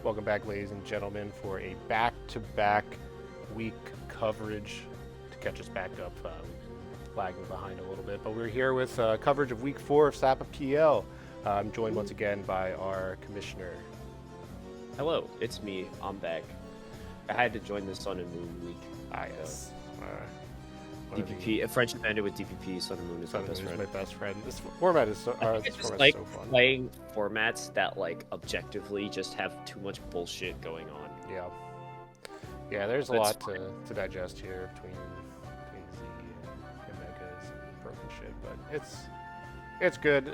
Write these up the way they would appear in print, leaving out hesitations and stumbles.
Welcome back, ladies and gentlemen, for a back-to-back week coverage to catch us back up, lagging behind a little bit. But we're here with coverage of week 4 of SAPA PL. I'm joined once again by our commissioner. Hello, it's me. I'm back. I had to join the Sun and Moon week. Yes. DPP, a friendship ended with DPP. Sun and Moon is my Sun best is friend. my best friend. This format is so, I this just format's like so fun. playing formats that like objectively just have too much bullshit going on. Yeah. Yeah, there's a That's lot to digest here between Z and Mega's broken shit, but it's good.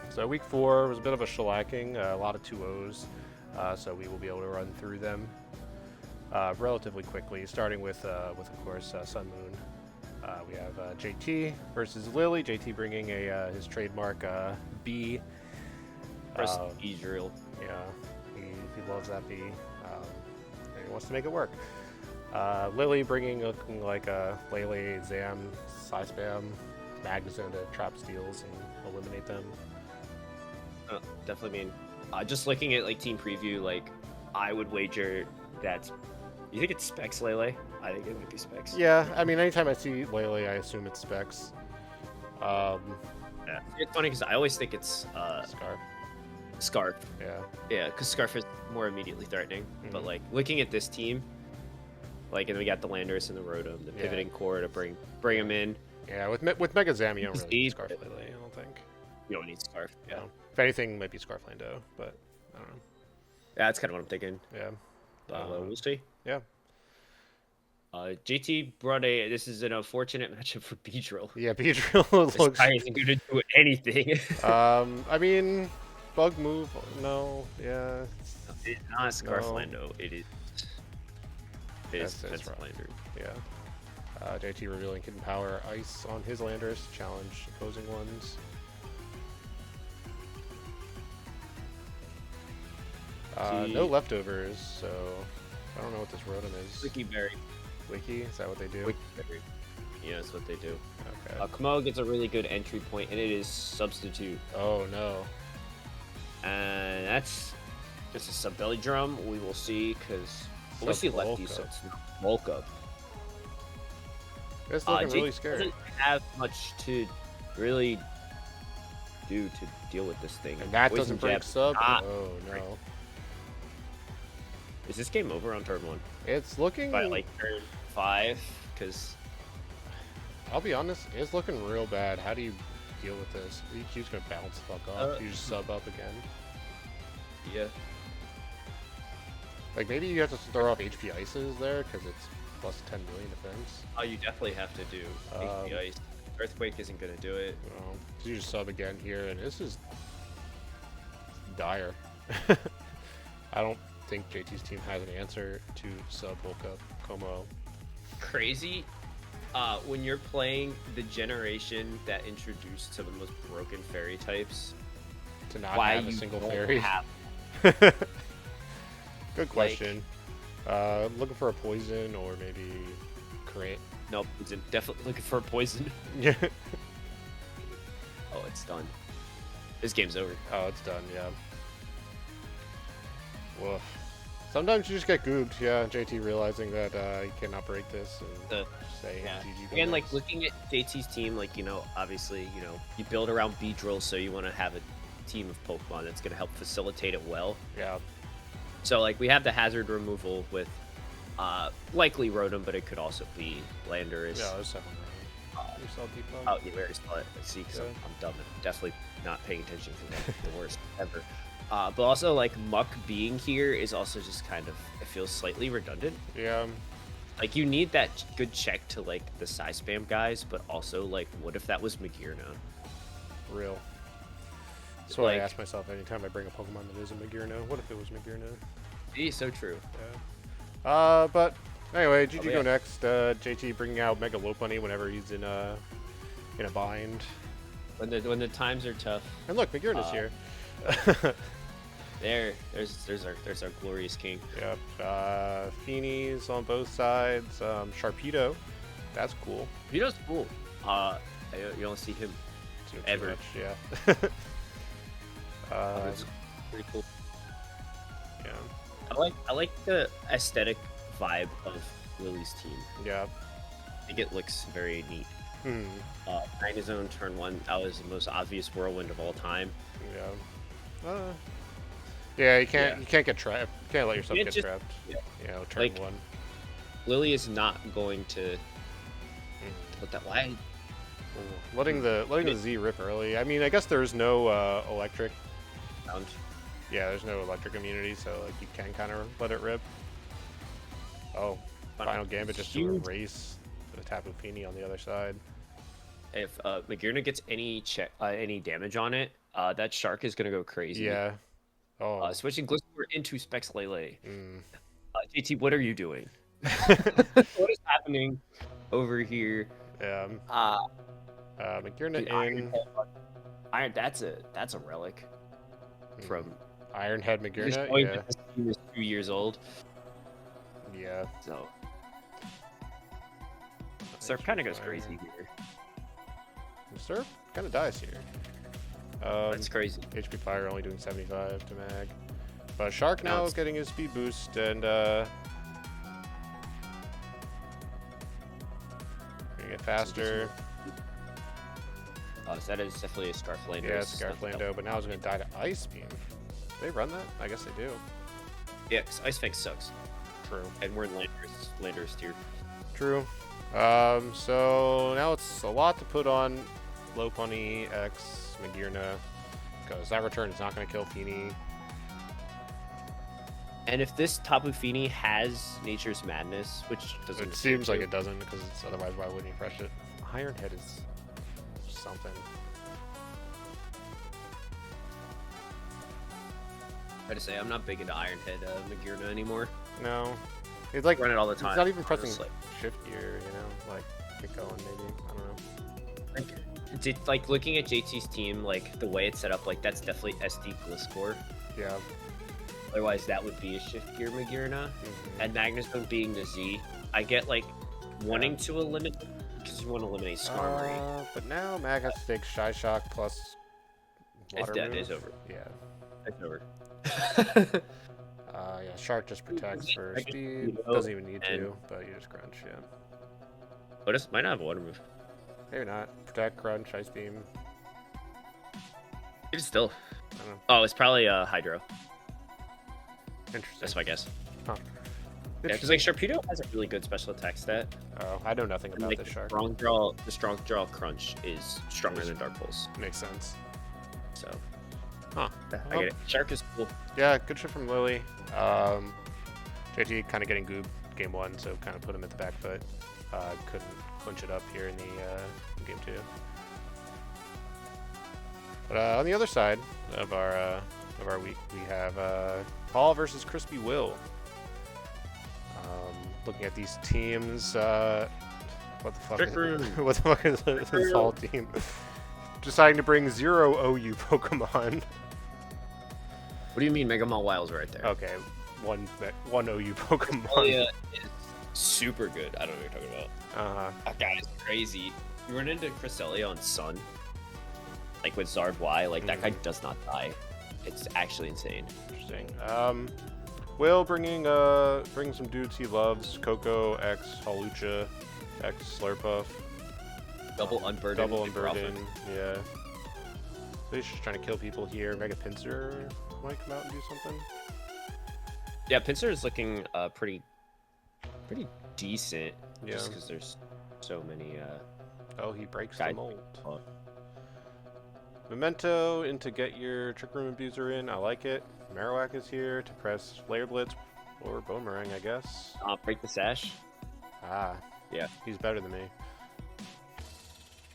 So week 4 was a bit of a shellacking, a lot of 2-0s, so we will be able to run through them relatively quickly, starting with of course Sun Moon. We have JT versus Lily. JT bringing his trademark B. Press E drill. Yeah, he loves that B. And he wants to make it work. Lily bringing looking like a Lele, Zam, Psy Spam, Magnezone to trap steals and eliminate them. Definitely mean. Just looking at like team preview, like I would wager that. You think it's Specs Lele? I think it would be Specs. Yeah, I mean, anytime I see Lele, I assume it's Specs. Yeah. It's funny because I always think it's Scarf. Scarf. Yeah. Yeah, because Scarf is more immediately threatening. But like looking at this team, like, and we got the Landorus and the Rotom, the pivoting core to bring them in. Yeah, with Mega Zam, you don't really need Speed. Scarf Lele, I don't think. You don't need Scarf. Yeah. No. If anything, might be Scarf Lando, but I don't know. Yeah, that's kind of what I'm thinking. Yeah. We'll see. Yeah. JT brought this is an unfortunate matchup for Beedrill. Yeah, Beedrill This looks. guy isn't going to do anything. I mean, bug move. No, yeah. It's not Scarf No. Lando. It is. It is That's defensive right. Lander. Yeah. JT revealing Hidden Power Ice on his Landers to challenge opposing ones. No leftovers, so I don't know what this Rotom is. Wiki Berry. Wiki? Is that what they do? Wiki Berry. Yeah, that's what they do. Okay. Kamo gets a really good entry point, and it is Substitute. Oh no. And that's just a sub belly drum. We will see, because we see lefty, so it's not bulk up. It's looking really JT scary. doesn't have much to really do to deal with this thing. And that Poison doesn't break Jab sub? not Oh no. Is this game over on turn 1? It's looking. By like turn 5? Because I'll be honest, it's looking real bad. How do you deal with this? EQ's gonna bounce the fuck off. You just sub up again. yeah, Like maybe you have to throw off HP Ices there because it's plus 10 million defense. you definitely have to do HP Ice. Earthquake isn't gonna do it. Well, you just sub again here, and this is dire. I don't think JT's team has an answer to sub bulk up Como. Crazy. When you're playing the generation that introduced some of the most broken fairy types, To not why have a you single don't fairy. have Good question. Looking for a poison or maybe crate. nope, it's definitely looking for a poison. Yeah. Oh, it's done. This game's over. Oh, it's done. Yeah. Woof. Sometimes you just get goobed. Yeah, JT realizing that you cannot break this and saying GG. Go Again, like next. looking at JT's team, like, you know, obviously, you know, you build around Beedrill, so you want to have a team of Pokemon that's going to help facilitate it well. Yeah. So, like, we have the hazard removal with likely Rotom, but it could also be Landorus. Yeah, there's 7 rounds. You saw deep Oh, you already saw it. I see, because Yeah. I'm dumb and definitely not paying attention to that. The worst ever. But also, like, Muck being here is also just kind of, it feels slightly redundant. Yeah. Like, you need that good check to, like, the Psy Spam guys, but also, like, what if that was Magirna? Real. That's what I Like- ask myself anytime I bring a Pokemon that isn't Magirna. What if it was Magirna? It's so true. Yeah. But anyway, GG yeah. go next. JT bringing out Mega Lopunny whenever he's in a bind. When the times are tough, And look, Magirna's here. there's our glorious king. Yep. Feenies on both sides. Sharpedo. That's cool. Vito's cool. You don't see him Too ever. much, yeah. It's pretty cool. Yeah. I like the aesthetic vibe of Lily's team. Yeah. I think it looks very neat. Hmm. Magnezone turn 1, that was the most obvious whirlwind of all time. Yeah. Yeah, you can't get trapped. You can't let yourself can't get just- trapped. yeah. You know, turn Like- 1. Lily is not going to put that wide. Letting the Z rip early. I mean, I guess there's no electric. Round. Yeah, there's no electric immunity, so like you can kind of let it rip. Oh, final gambit just to Huge. erase the Tapu Fini on the other side. If Magearna gets any damage on it, that shark is gonna go crazy. Yeah. Oh. Switching Gliscor into Specs Lele. Mm. JT, what are you doing? What is happening over here? Yeah. Magearna Dude, in. That's a relic from Ironhead just Magearna. knowing Yeah. that this team is 2 years old. Yeah. So Surf kind of goes crazy here. Surf kind of dies here. That's crazy. HP Fire only doing 75 to Mag. But Shark now it's- getting his speed boost and gonna get faster. So that is definitely a Scarflander. Yeah, it's Scarflando, but now he's gonna die to Ice Beam. They run that? I guess they do. Yeah, 'cause Ice Fang sucks. True. And we're in Landers tier. True. So now it's a lot to put on Lopunny X Magearna, because that return is not going to kill Fini. And if this Tapu Fini has Nature's Madness, which doesn't It seems like it doesn't, because it's otherwise why wouldn't you fresh it? Ironhead is something. I had to say, I'm not big into Ironhead Magearna anymore. No, it's like Run it all the time. It's not even pressing honestly. shift gear, you know, like get going maybe. I don't know. Like looking at JT's team, like the way it's set up, like that's definitely SD Gliscor. Yeah. Otherwise, that would be a shift gear Magearna. And Magnezone being the Z, I get like wanting to eliminate because you want to eliminate Skarmory. But now Mag has to take Shy Shock plus water That move. is over. Yeah. It's over. Yeah, Shark just protects for I guess speed. you know, Doesn't even need and- to, but you just crunch, yeah. Lotus might not have a water move. Maybe not. Protect, crunch, Ice Beam. It's still. I don't know. Oh, it's probably Hydro. Interesting. That's my guess. Huh. Yeah, because like Sharpedo has a really good special attack stat. Oh, I know nothing And, about like this Shark. the strong draw crunch is stronger than Dark Pulse. Makes sense. So Huh. I get it. Shark is cool. Yeah, good shit from Lily. JT kind of getting goobed game 1, so kind of put him at the back foot. Couldn't clinch it up here in the game 2. But on the other side of our week, we have Paul versus Crispy Will. Looking at these teams, what the fuck? Trick Room. What the fuck is this whole team? Deciding to bring 0 OU Pokemon. What do you mean Mega Mall Wild's right there? Okay, one OU Pokemon. Cresselia is super good. I don't know what you're talking about. Uh-huh. That guy is crazy. You run into Cresselia on Sun, like with Zard Y, like that guy does not die. It's actually insane. Interesting. Will bring some dudes he loves. Coco X Hawlucha X Slurpuff. Double Unburden. Double Big Unburden. Profit. Yeah. So he's just trying to kill people here. Mega Pinsir might come out and do something. Yeah, Pinsir is looking pretty decent. Yeah. Just because there's so many. Oh, he breaks Guy- the mold. Oh. Memento into get your Trick Room Abuser in. I like it. Marowak is here to press Flare Blitz or Boomerang, I guess. Break the Sash. Ah. Yeah. He's better than me.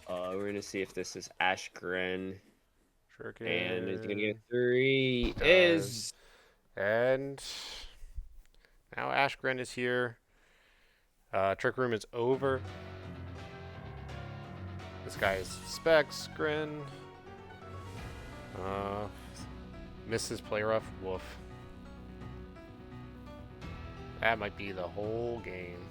We're gonna see if this is Ashgren, Shuriken. and he's gonna get 3. Does. Is And now Ashgren is here. Trick Room is over. This guy is Specs Grin. Misses Play Rough. Woof. That might be the whole game.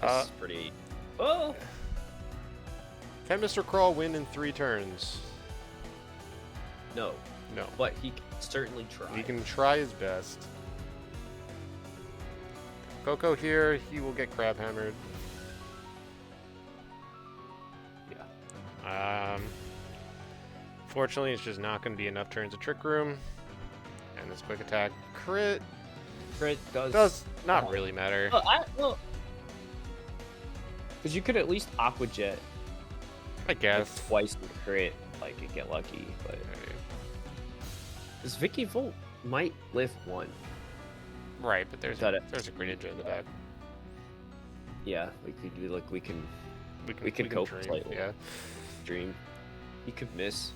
this is pretty Oh! Can Mr. Crawl win in 3 turns? No. No. But he can certainly try. He can try his best. Coco here, he will get crab hammered. Yeah. Fortunately, it's just not going to be enough turns of Trick Room. And this quick attack crit Crit does not really matter. Well, because you could at least Aqua Jet I guess. like, twice in crit, like, and get lucky, but... This Vicky Volt might live 1. Right, but there's Got a, it. there's a Greninja in the back. Yeah, we could do, like, we can We can cope dream, slightly. Yeah. Dream. You could miss.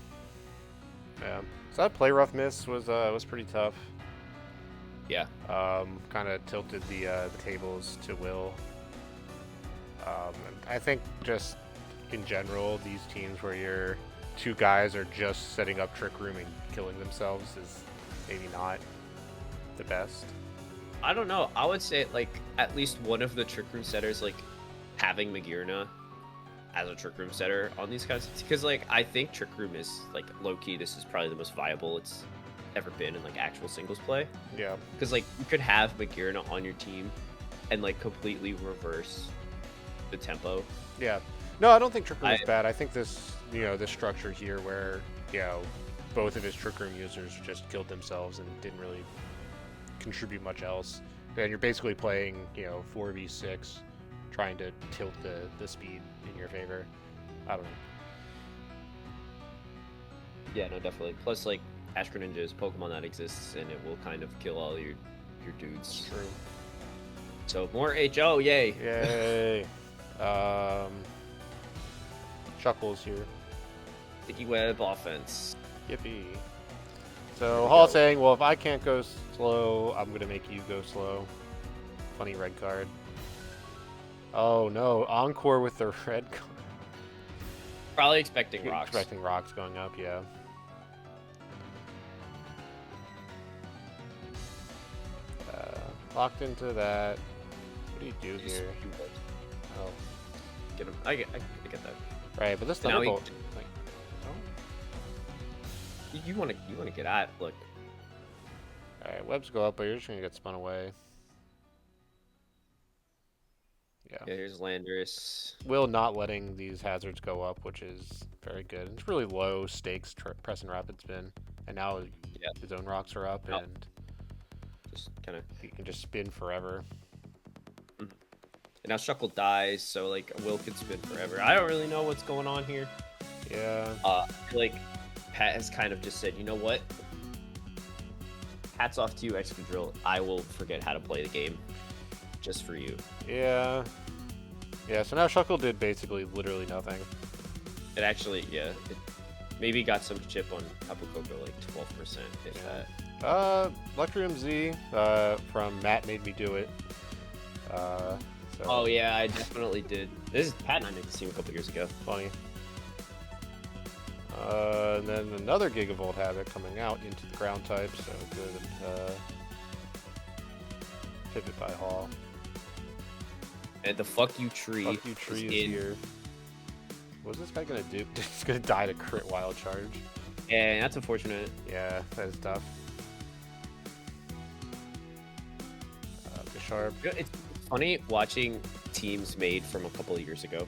Yeah. So that play rough miss was pretty tough. Yeah. Kind of tilted the tables to Will. And I think just in general, these teams where your 2 guys are just setting up Trick Room and killing themselves is maybe not the best. I don't know. I would say, like, at least one of the Trick Room setters, like, having Magirna as a Trick Room setter on these guys. Because, like, I think Trick Room is, like, low-key, this is probably the most viable it's ever been in, like, actual singles play. Yeah. Because, like, you could have Magirna on your team and, like, completely reverse the tempo. Yeah. No, I don't think Trick Room is bad. I think this, this structure here where, both of his Trick Room users just killed themselves and didn't really contribute much else. And you're basically playing, 4v6, trying to tilt the speed in your favor. I don't know. Yeah, no, definitely. Plus, like, Ash Greninja is Pokemon that exists, and it will kind of kill all your dudes. True. So, more HO, yay! Yay! Chuckles here. Sticky Web offense. Yippee. So Hall saying, well, if I can't go slow, I'm going to make you go slow. Funny red card. Oh, no. Encore with the red card. Probably expecting rocks. Expecting rocks going up, yeah. Locked into that. What do you do here? Oh. Get him. I get that. Right, but this Now Thunderbolt... Like, oh. You want to get at look. Alright, webs go up, but you're just going to get spun away. Yeah. Yeah, here's Landorus. Will not letting these hazards go up, which is very good. It's really low stakes press and rapid spin, and now his own rocks are up, and just kind of he can just spin forever. And now Shuckle dies, so like Will can spin forever. I don't really know what's going on here. Yeah. I feel like Pat has kind of just said, you know what? Hats off to you, Excadrill. I will forget how to play the game just for you. Yeah. Yeah, so now Shuckle did basically literally nothing. It actually, it maybe got some chip on Tapu Koko, like 12%, if that. Electrium Z from Matt Made Me Do It. So oh yeah, I definitely did. This is Pat and I made this team a couple years ago. Funny. And then another Gigavolt Havoc coming out into the ground type, so good. Pivot by Hall. And the fuck you tree. Fuck you tree is here. What's this guy gonna do? He's gonna die to crit wild charge. Yeah, that's unfortunate. Yeah, that is tough. Sharp. It's funny watching teams made from a couple of years ago.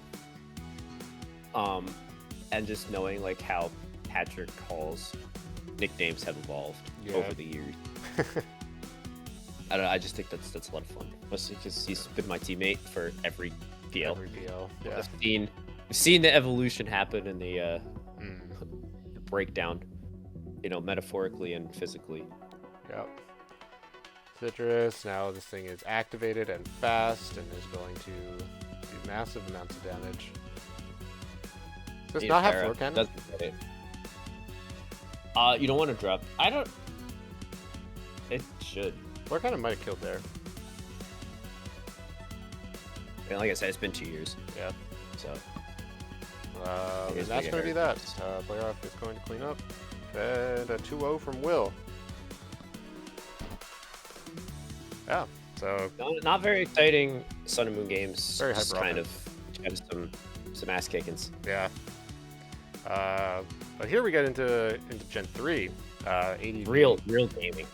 And just knowing like how Patrick Hall's nicknames have evolved over the years. I don't know. I just think that's a lot of fun. Mostly because he's been my teammate for every PL. Every PL. Yeah. I've seen the evolution happen and the breakdown, metaphorically and physically. Yep. Citrus. Now this thing is activated and fast and is going to do massive amounts of damage. Does this not have floor cannon? Doesn't get it. You don't want to drop. It should. Floor cannon might have killed there. And like I said, it's been 2 years. Yeah. So. And that's going to be that. Player off is going to clean up. And a 2-0 from Will. Yeah. So. Not very exciting Sun and Moon games. Very just hyper kind of got some ass kickings. Yeah. But here we get into Gen 3. 80 Real gaming.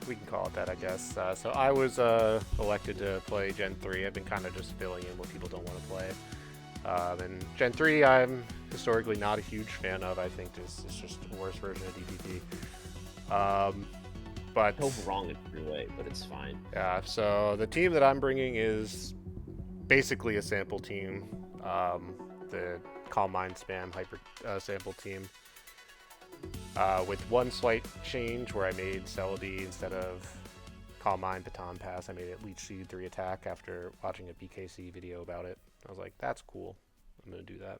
We can call it that, I guess. So I was elected to play Gen 3. I've been kind of just filling in what people don't want to play. And Gen 3, I'm historically not a huge fan of. I think it's just a worse version of DPP. But So wrong in every way, but it's fine. yeah, so the team that I'm bringing is basically a sample team. The Calm Mind Spam Hyper sample team. With one slight change where I made Celebi instead of Calm Mind Baton Pass, I made it Leech Seed 3 attack after watching a BKC video about it. I was like, that's cool. I'm going to do that.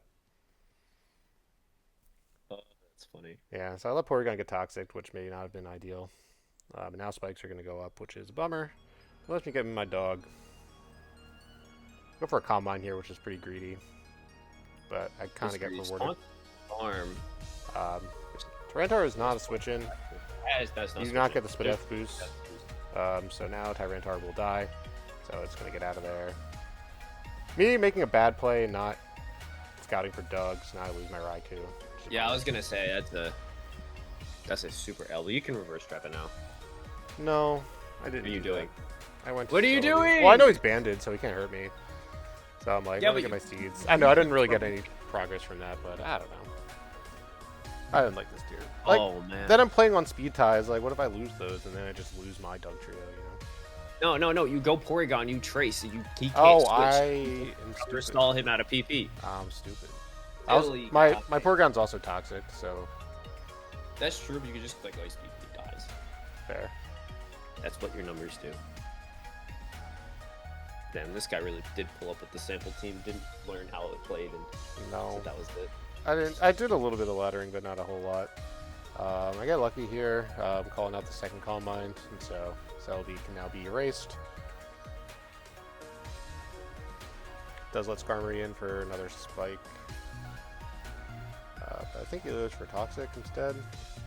Oh, that's funny. Yeah, so I let Porygon get Toxic, which may not have been ideal. But now spikes are going to go up, which is a bummer. It lets me get my dog. Go for a Calm Mind here, which is pretty greedy. But I kind of get rewarded. Farm. Tyranitar is not a switch-in. That's You do not get the Spit F boost. So now Tyranitar will die. So it's going to get out of there. Me making a bad play and not scouting for Dugs. Now I lose my Raikou. Yeah, I was going to say, that's a super L. You can reverse trap it now. No, I didn't. What are you doing? I went. What are you doing? Well, I know he's banded, so he can't hurt me. So I'm like, Yeah, let me get my seeds. I know I didn't really get any progress from that, but I don't know. I didn't like this tier. Like, oh man. Then I'm playing on speed ties. Like, what if I lose those and then I just lose my Dug Trio? You know? No. You go Porygon, you trace, he can't Oh, switch. I am stupid. Stall him out of PP. I'm stupid. Silly my guy. Porygon's also toxic, so That's true, but you can just like ice PP, he dies. fair. That's what your numbers do. Damn, this guy really did pull up with the sample team. Didn't learn how it played, and No. so that was it. I did a little bit of laddering, but not a whole lot. I got lucky here. I'm calling out the second Calm Mind, and so Celebi can now be erased. Does let Skarmory in for another spike. But I think he goes for Toxic instead.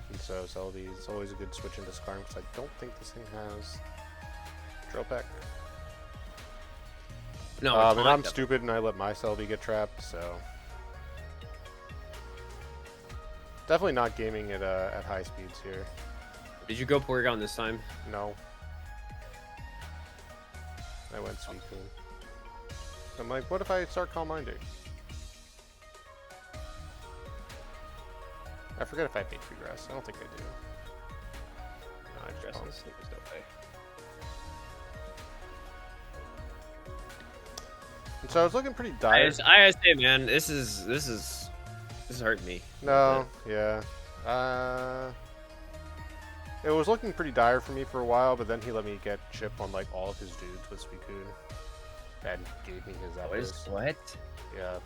And so Celebi is always a good switch into Skarm, because I don't think this thing has Drill Peck. No, and I'm stupid and I let my Celebi get trapped, so definitely not gaming at high speeds here. Did you go Porygon this time? No. I went Suicune. I'm like, what if I start Calm Minding? I forget if I have HP Grass. I don't think I do. No, I just Grass don't. is okay. And so I was looking pretty dire. I say, man, this is hurting me. No, yeah. It was looking pretty dire for me for a while, but then he let me get chip on like all of his dudes with Suicune. And gave me his Zapdos. What? Yeah.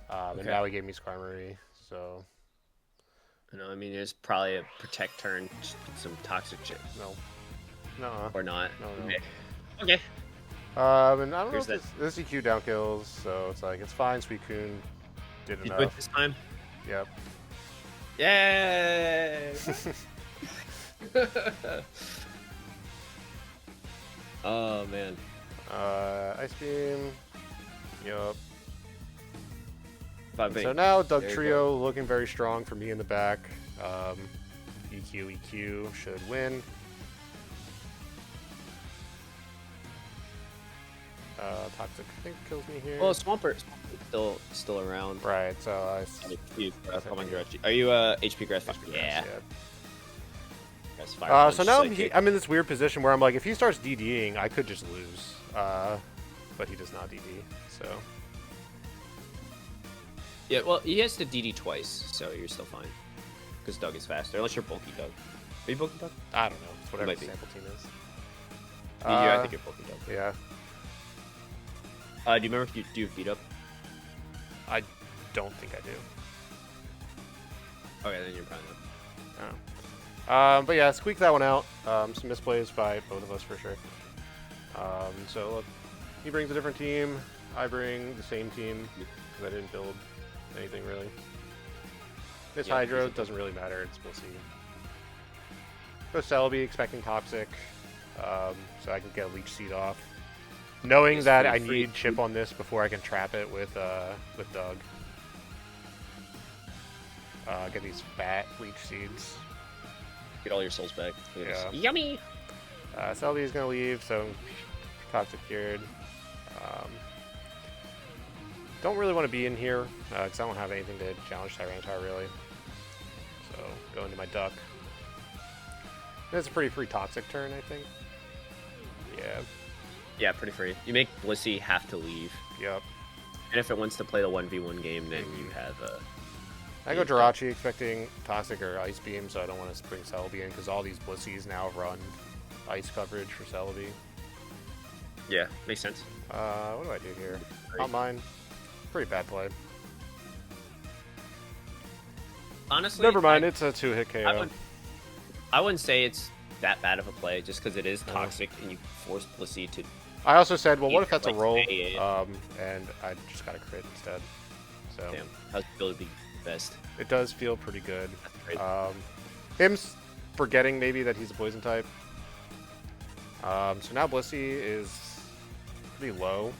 And Okay. now he gave me Skarmory, so No, I mean it's probably a protect turn, just put some toxic chip no. No. or not. No. Okay. And I don't Here's know if this EQ down kills, so it's like it's fine. Suicune did You put enough. this time. Yep. Yay! Oh man. Ice Beam. Yup. Bing. So now Dug There you Trio looking very strong for me in the back. EQ should win. Toxic I think kills me here. Well, Swampert's still around. Right, so Are you HP Grass? HP Yeah. Grass, Grass Fire so Punch, now Psychic. I'm in this weird position where I'm like, if he starts DDing, I could just lose. But he does not DD, so. Yeah, well, he has to DD twice, so you're still fine. Because Doug is faster, unless you're bulky Doug. Are you bulky Doug? I don't know. It's whatever might the be. sample team is. Yeah, I think you're bulky Doug. Yeah. Do you remember if you do feed up? I don't think I do. Okay, then you're probably not. Oh. But yeah, squeak that one out. Some misplays by both of us for sure. So look, he brings a different team. I bring the same team because I didn't build anything really. This Yeah, Hydro easy. doesn't really matter. It's we'll see. Go Celebi, expecting Toxic, so I can get a Leech Seed off. Knowing It's that free- I free need chip on this before I can trap it with Doug. Get these fat leech seeds. Get all your souls back. Look at this. Yeah. Yummy. Selby is gonna leave, so toxic cured. Don't really want to be in here because I don't have anything to challenge Tyranitar really. So go into my duck. That's a pretty free toxic turn, I think. Yeah. Yeah, pretty free. You make Blissey have to leave, Yep. and if it wants to play the 1v1 game, then you have I go Jirachi expecting toxic or ice beam, so I don't want to bring Celebi in because all these Blissies now run ice coverage for Celebi. Yeah, makes sense. What do I do here? Not mine. Pretty bad play. Honestly, Never mind, it's a 2-hit KO. I wouldn't say it's that bad of a play, just because it is toxic and you force Blissey to. I also said, well, what if that's a like, roll? stay in. And I just got a crit instead. So Damn, how's it feel to be best? it does feel pretty good. That's great. Him forgetting maybe that he's a poison type. So now Blissey is pretty low.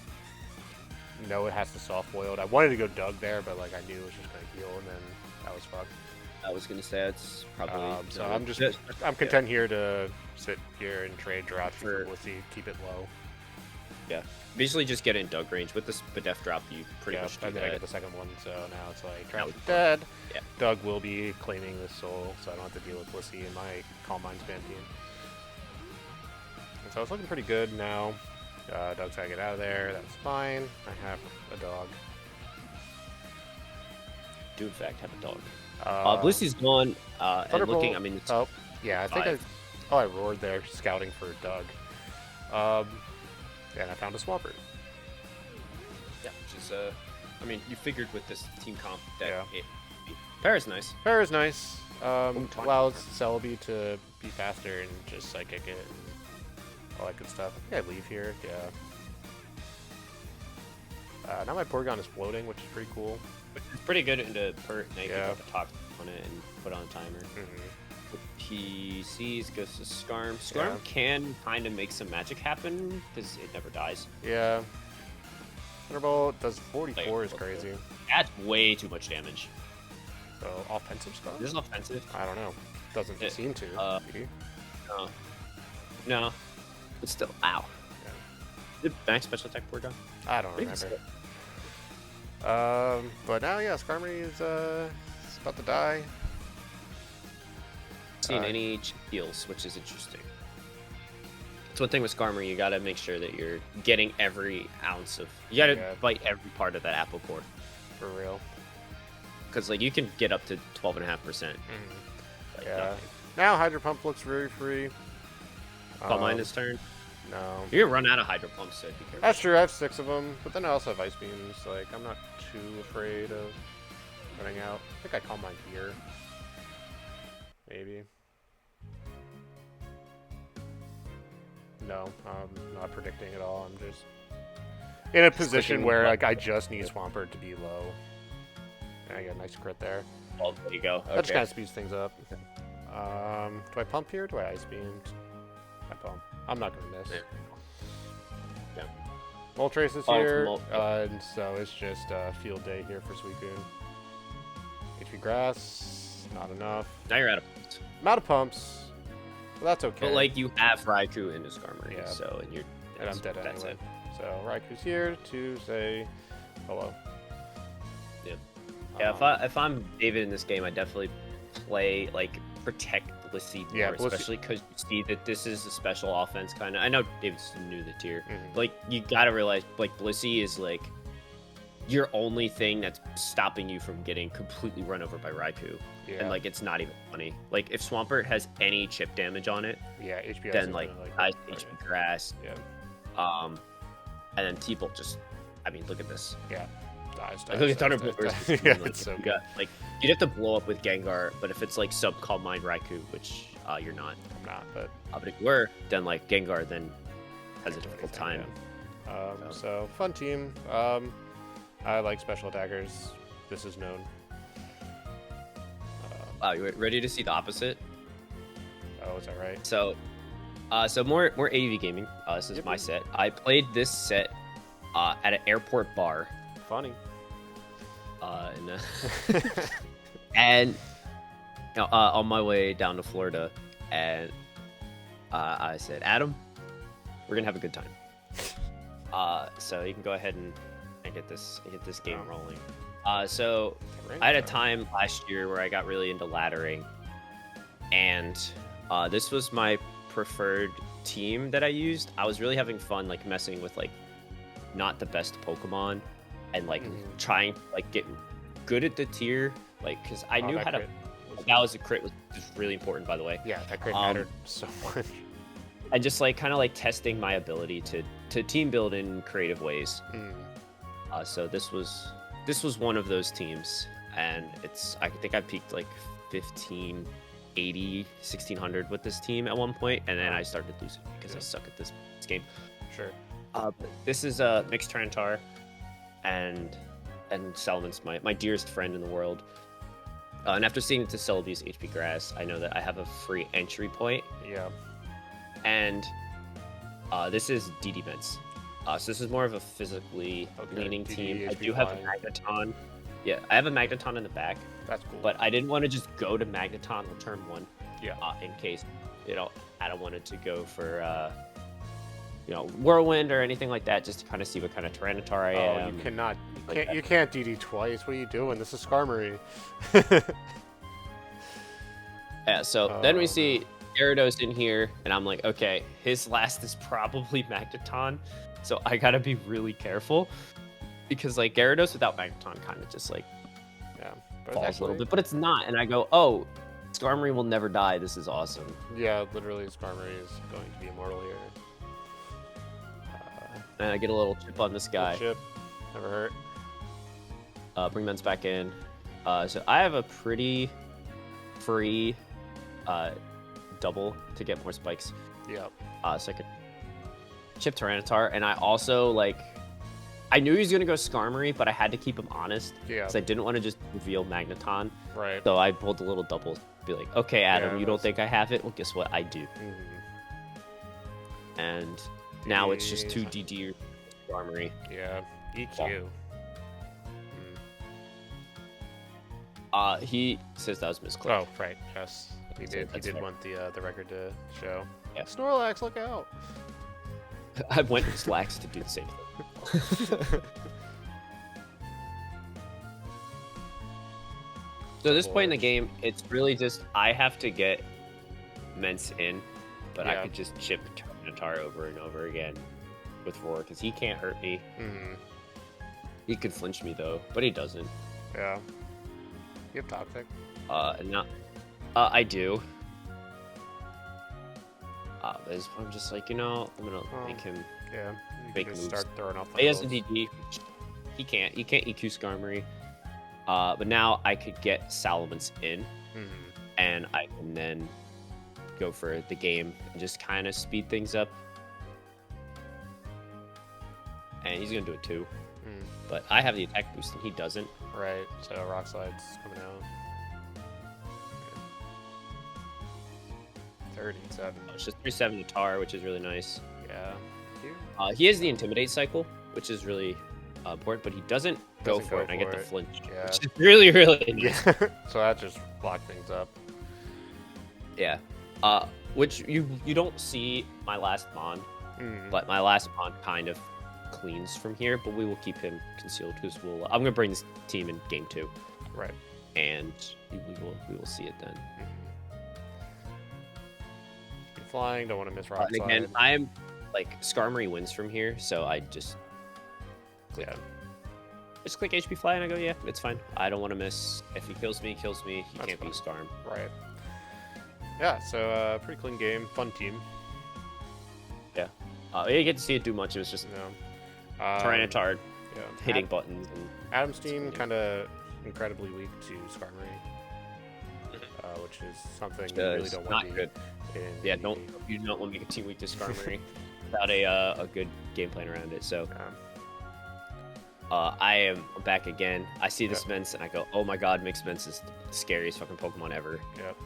No, it has to soft boiled. I wanted to go Doug there, but like I knew it was just gonna heal, and then that was fucked. I was gonna say it's probably. So I'm content here to sit here and trade Jirachi for Blissey, keep it low. Yeah, basically just get in Doug range with this Bedef drop. You pretty much do and then that. I get the second one, so now it's like Now Jirachi's it's dead. Yeah. Doug will be claiming this soul, so I don't have to deal with Blissey in my Calm Mind spam team. And so it's looking pretty good now. Doug's gotta get out of there. That's fine. I have a dog. Do in fact have a dog. Um, Blissey's gone. And Thunderbolt- looking, I mean, it's Oh, yeah, I think I. 5. Oh, I roared there, scouting for Doug. And I found a Swampert. yeah, which is I mean, you figured with this team comp that Yeah. Para's nice. Fair is nice. Fine. Allows Celebi to be faster and just psychic it and all that good stuff. I think I leave here. Yeah. Now my Porygon is floating, which is pretty cool. Which is pretty good into Pert. Now you Yeah. can put the toxic on it and put on a timer. He sees, goes to Skarm. Skarm Yeah. can kind of make some magic happen because it never dies. Yeah. Thunderbolt does 44 is Like, crazy. That's way too much damage. So offensive stuff? This is offensive. I don't know. Doesn't It- seem to. maybe. No. No. But still, ow. Yeah. Did max special attack Porygon? I don't Maybe remember. But now, yeah, Skarmory is about to die. Seen any chip heals, which is interesting. It's one thing with Skarmory, you gotta make sure that you're getting every ounce of. You gotta Yeah. bite every part of that apple core, For real. because like you can get up to 12.5%. Like, Yeah. nothing. Now Hydro Pump looks very free. Call mine this turn. No. You're gonna run out of Hydro Pumps, so be careful. That's true, I have 6 of them, but then I also have Ice Beams. Like, I'm not too afraid of running out. I think I call mine here. Maybe. No, I'm not predicting at all. I'm just in a position clicking where left. like I just need Swampert to be low. And I get a nice crit there. Well, there you go. That just Okay. kind of speeds things up. Do I pump here? Or do I Ice Beam? I pump. I'm not gonna miss. Yeah. Moltres is Oh, it's here, Molt- and so it's just a field day here for Suicune. HP Grass, not enough. Now you're out of points. I'm out of pumps, but that's okay. But like you have Raikou into Skarmory, Yeah. so and you're and I'm dead that's anyway. it. So Raiku's here to say hello. Yeah. Yeah, if I'm David in this game, I definitely play like protect Blissey more, Yeah, Blissey- especially because you see that this is a special offense kind of. I know David's new to the tier, Mhm. like you gotta realize like Blissey is like your only thing that's stopping you from getting completely run over by Raikou, Yeah, and like it's not even funny. Like if Swampert has any chip damage on it, yeah, HPS then is like gonna, Ice okay. HP Grass, Yeah, and then T-Bolt just. I mean, look at this. dies. Like, look at Thunderbolt dies. versus Yeah, like, it's so you good. got, like you'd have to blow up with Gengar, but if it's like sub Calm Mind Raikou, which you're not, I'm not, but but if you were, then like Gengar then has a Can't do difficult anything, time. yeah. So fun team. I like special attackers. This is known. Wow, you ready to see the opposite? Oh, is that right? So So more AV gaming. This is Yep. my set. I played this set at an airport bar. Funny. And on my way down to Florida, and I said, Adam, we're gonna have a good time. So you can go ahead and get this game rolling. So I had a time last year where I got really into laddering, and this was my preferred team that I used. I was really having fun, like messing with like not the best Pokemon, and like trying to like get good at the tier, like because I knew how to. That was a crit, was just really important, by the way. Yeah, that crit mattered so much. And just like kind of like testing my ability to team build in creative ways. So this was one of those teams, and I think I peaked like 1580, 1600 with this team at one point, and then I started losing because I suck at this game. Sure. But this is a mixed Tyranitar, and Salaman's my dearest friend in the world. And after seeing the Celebi's HP Grass, I know that I have a free entry point. Yeah. And this is DD Ments. So this is more of a physically leaning team. I do have a Magneton. Yeah, I have a Magneton in the back. That's cool. But I didn't want to just go to Magneton on turn 1. Yeah. In case, Adam wanted to go for, Whirlwind or anything like that, just to kind of see what kind of Tyranitar I am. You cannot. You can't DD twice. What are you doing? This is Skarmory. Yeah, so then we see Gyarados in here, and I'm like, okay, his last is probably Magneton, so I gotta be really careful, because like Gyarados without Magneton kind of just like falls a little bit, but it's not, and I go, oh, Skarmory will never die, this is awesome. Yeah, literally Skarmory is going to be immortal here. And I get a little chip on this guy. Chip, never hurt. Bring Mens back in. So I have a pretty free double to get more spikes. Yep. So I could chip Tyranitar, and I also I knew he was gonna go Skarmory, but I had to keep him honest. Yeah. Because I didn't want to just reveal Magneton. Right. So I pulled a little double. Be like, okay, Adam, you don't think I have it? Well, guess what? I do. And now it's just 2 DD Skarmory. Yeah. EQ. He says that was misclick. Oh, right. Yes. He did. He did want the record to show. Yeah. Snorlax, look out! I went with Slacks to do the same thing. So at this point in the game, it's really just I have to get Ments in, but I could just chip Tyranitar over and over again with Roar because he can't hurt me. He could flinch me though, but he doesn't. Yeah. You have Toxic? And now, I do. But I'm just like, I'm gonna make him. Yeah. You Make can just moves. start throwing off. He has a DD. He can't EQ Skarmory. But now I could get Salamence in, and I can then go for the game and just kind of speed things up. And he's gonna do it too. But I have the attack boost and he doesn't. Right, so Rock Slide's coming out. 37. It's just 3/7 to Tar, which is really nice. Yeah. He has the Intimidate cycle, which is really important, but he doesn't go for it, and I get the flinch. Yeah. Which is really, really nice. Yeah. So that just blocked things up. Yeah. Which you don't see my last Mon, but my last Mon kind of cleans from here, but we will keep him concealed because I'm gonna bring this team in game 2. Right. And we will see it then. Keep flying, don't want to miss Rock Slide. And again, I am Skarmory wins from here, so I just click. Just click HP fly and I go, yeah, it's fine. I don't want to miss. If he kills me, he kills me. He can't be Skarm. Right. Yeah, so pretty clean game, fun team. Yeah. I didn't get to see it do much. It was just Tyranitar hitting buttons. And Adam's team kind of incredibly weak to Skarmory, which is something you really don't want to be. Good. You don't want to make a team weak to Skarmory without a good game plan around it. So I am back again. I see this Mence and I go, oh my god, Mixed Mence is the scariest fucking Pokemon ever. Yep.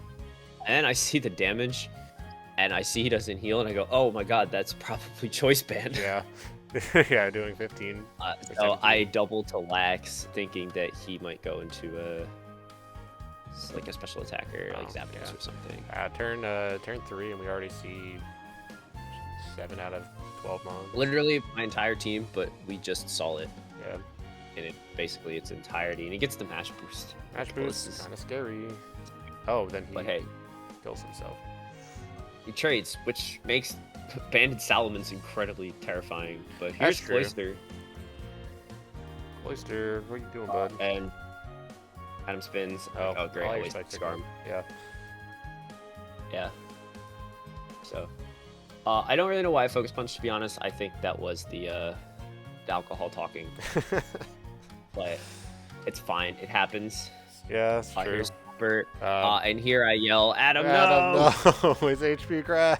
And then I see the damage, and I see he doesn't heal, and I go, oh my god, that's probably choice band. Yeah. Yeah, doing 15. or So 17. I double to Lax, thinking that he might go into a special attacker, like Oh, Zapdos yeah. or something. Turn 3, and we already see 7 out of 12 mons. Literally my entire team, but we just saw it Yeah. in basically its entirety, and he gets the mash boost. Match Well, boost this is- kind of scary. Oh, then he But hey, kills himself. he trades, which makes Banded Salamence incredibly terrifying. But here's true. Cloyster, Cloyster, what are you doing, bud? and Adam spins. Oh, great! I Always expected Scarm. him. Yeah. Yeah. So, I don't really know why I Focus Punch, to be honest. I think that was the alcohol talking, but it's fine. It happens. Yeah, that's true. Here's Bert, Um, and here I yell, Adam, no! Adam, no! It's HP grass.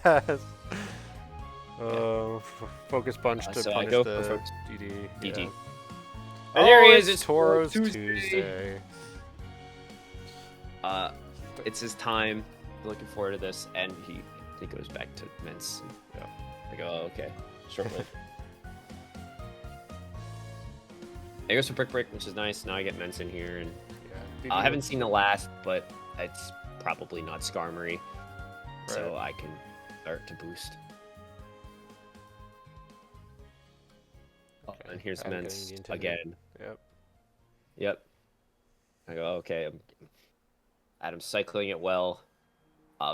Focus punch to So I punish go the for Focus DD. DD. Yeah. And there he is, It's it's Toro's Tuesday. Tuesday. It's his time. Looking forward to this, and he goes back to Mince. Yeah. I go, oh, okay, short lived. It goes for Brick Brick, which is nice. Now I get Mince in here, and Yeah. I haven't seen the last, but it's probably not Skarmory, so Right. I can start to boost. Oh, and here's Adam getting Mince the Intimidate. again. Yep. Yep. I go, okay. Adam's cycling it well.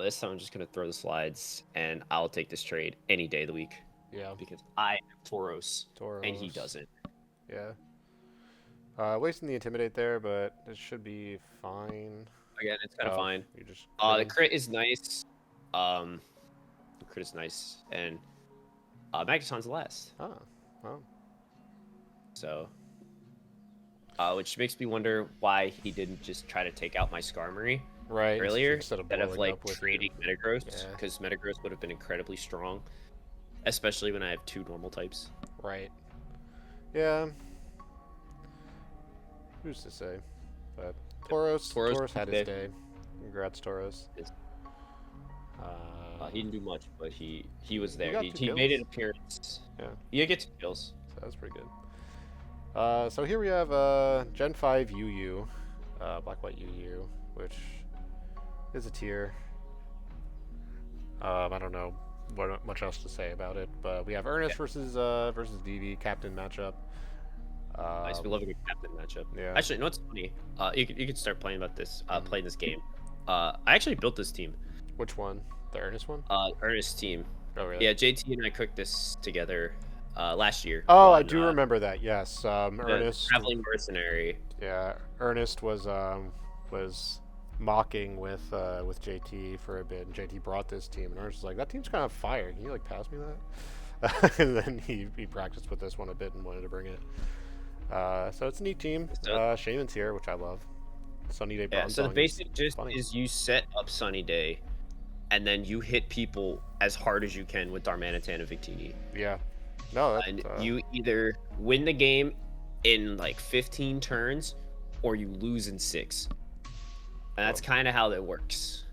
This time I'm just going to throw the slides, and I'll take this trade any day of the week Yeah. because I have Tauros, Tauros. and he doesn't. Yeah. Wasting the Intimidate there, but it should be fine. Again, it's kind of fine. You just The crit is nice. The crit is nice, and Magneton's last. Oh. Oh. So, which makes me wonder why he didn't just try to take out my Skarmory Right. earlier instead of like blowing up with trading Metagross, Yeah. because Metagross would have been incredibly strong, especially when I have 2 normal types. Right. Yeah. Who's to say? But Tauros had his day. Congrats, Tauros. Yes. Uh, He didn't do much, but he was there. got He, 2 he made an kills. appearance. Yeah. He gets 2 kills. So that was pretty good. So here we have Gen 5 UU, Black White UU, which is a tier. I don't know what much else to say about it, but we have Ernest versus DV captain matchup. Nice. We love a good captain matchup. Yeah. Actually, you know what's funny? You could start playing about this. Playing this game. I actually built this team. Which one? The Ernest one? Ernest team. Oh really? Yeah, JT and I cooked this together last year. Oh, I on, do remember that. Yes. the Ernest. Traveling Mercenary. Yeah, Ernest was mocking with JT for a bit, and JT brought this team, and Ernest was like, "That team's kind of fire. Can you like pass me that?" And then he practiced with this one a bit and wanted to bring it. So it's a neat team. So- Shaman's here, which I love. Sunny Day Yeah. Bronze So the Song basic gist funny. is you set up Sunny Day, and then you hit people as hard as you can with Darmanitan and Victini. Yeah. No, that, And you either win the game in like 15 turns, or you lose in 6. And that's kind of how that works.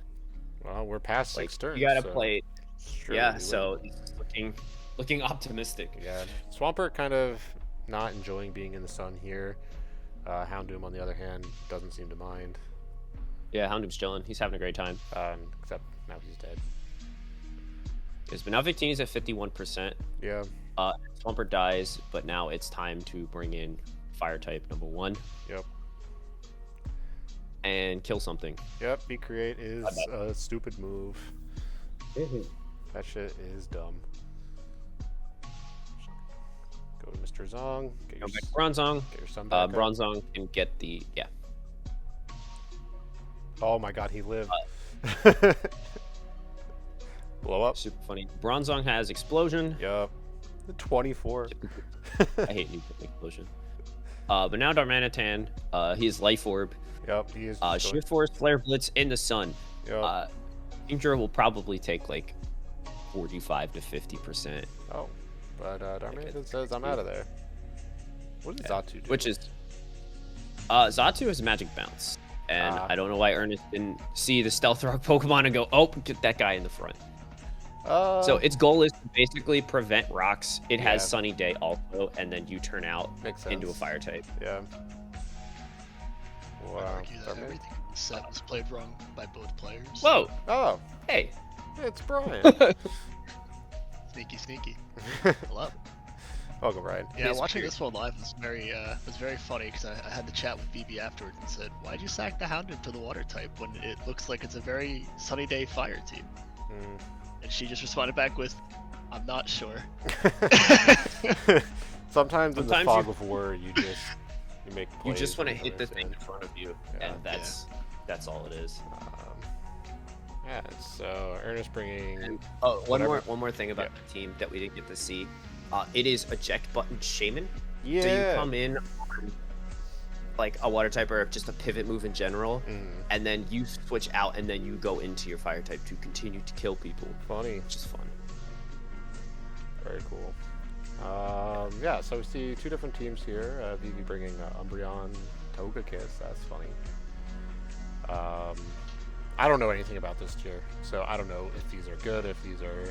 well, we're past Like 6 turns. you gotta so play. surely Yeah. we So win. it's looking optimistic. Yeah, Swampert kind of not enjoying being in the sun here. Houndoom, on the other hand, doesn't seem to mind. Yeah. Houndoom's chilling. He's having a great time. Except now he's dead. Yes, but now Victini's at 51%. Yeah. Swampert dies, but now it's time to bring in Fire type number 1 Yep. and kill something. Yep. Be create is a stupid move. That shit is dumb. Go to Mr. Zong. Get your, Come back to Bronzong. get your son back up. Bronzong can get the Oh my god, he lived. Blow up. super funny. Bronzong has explosion. Yup. 24. I hate new explosion. But now Darmanitan, he has Life Orb. Yup. He is. Sheer Force, Flare Blitz in the sun. Yup. Danger will probably take like 45 to 50%, Oh. But Darmanitan says I'm out of there. What does Zatu do? which is Zatu has Magic Bounce, and I don't know why Ernest didn't see the Stealth Rock Pokemon and go, oh, get that guy in the front. So its goal is to basically prevent rocks. It has Yeah. sunny day also, and then you turn out Makes sense. into a fire type. Yeah. I'd Wow. argue that everything in the set was played wrong by both players. Whoa! Oh, Hey! it's Brian. Sneaky, sneaky. Hello. Welcome, Brian. Yeah, He's watching weird. this one live was very funny because I had the chat with BB afterwards and said, "Why'd you sack the Hound into the water type when it looks like it's a very sunny day fire team?" Mm. And she just responded back with, "I'm not sure." Sometimes in the Sometimes fog you- of war, you make You plays just want to that you hit the thing in understand. front of you, Yeah. and that's all it is. Yeah, so Ernest bringing. And, oh, whatever. one more thing about the team that we didn't get to see. It is eject button shaman. Yeah. So you come in on like a water type or just a pivot move in general, and then you switch out, and then you go into your fire type to continue to kill people, Funny. which is fun. Very cool. Yeah, so we see two different teams here. Vivi bringing Umbreon Togekiss. That's funny. I don't know anything about this tier, so I don't know if these are good, if these are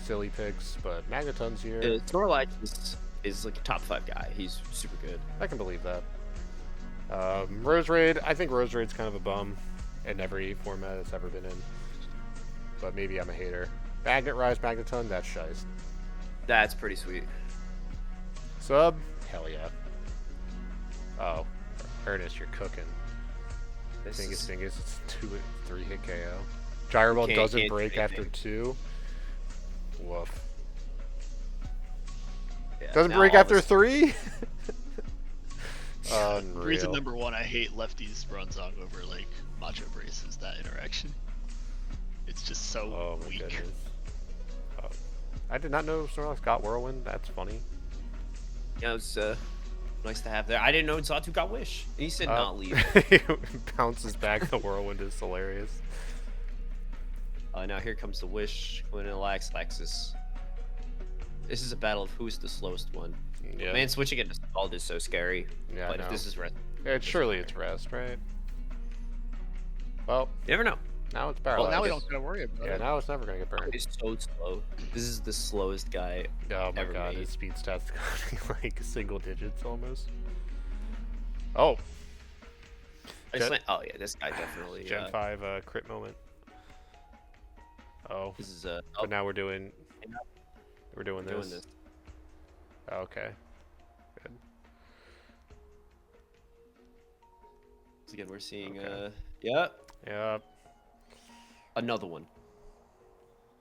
silly picks, but Magneton's here. Snorlax is like a top 5 guy. He's super good. I can believe that. Roserade, I think Roserade's kind of a bum in every format it's ever been in. But maybe I'm a hater. Magnet Rise Magneton, that's shice. That's pretty sweet. Sub, hell yeah. Oh, Ernest, you're cooking. This Dingus is, Dingus, it's 3 hit KO. Gyro Ball doesn't can't break do after anything. 2. Woof. yeah, Doesn't now break all after this- 3? Reason Unreal. number one I hate lefties Bronzong over like Macho Brace is that interaction. It's just so Oh my weak. goodness. Oh. I did not know Snorlax got Whirlwind. That's funny. Yeah, it was nice to have there. I didn't know Zatu got Wish. He said not leave. He bounces back. The Whirlwind is hilarious. Now here comes the Wish. Going to Laxus. This is a battle of who's the slowest one. Yeah. Man, switching it to Scald is so scary. Yeah, I but if know. this is rest, Surely it's rest, right? Well, you never know. now it's Well, paralyzed. now we guess- don't gotta worry about Yeah, it. now it's never gonna get burned. He's so slow. This is the slowest guy. Oh my ever god, made. his speed stats got like single digits almost. Oh, Oh yeah, this guy definitely. Gen 5 crit moment. Oh, This is but now we're doing doing this. this. Okay. Good. So again, we're seeing Okay. yeah, Yeah. another one.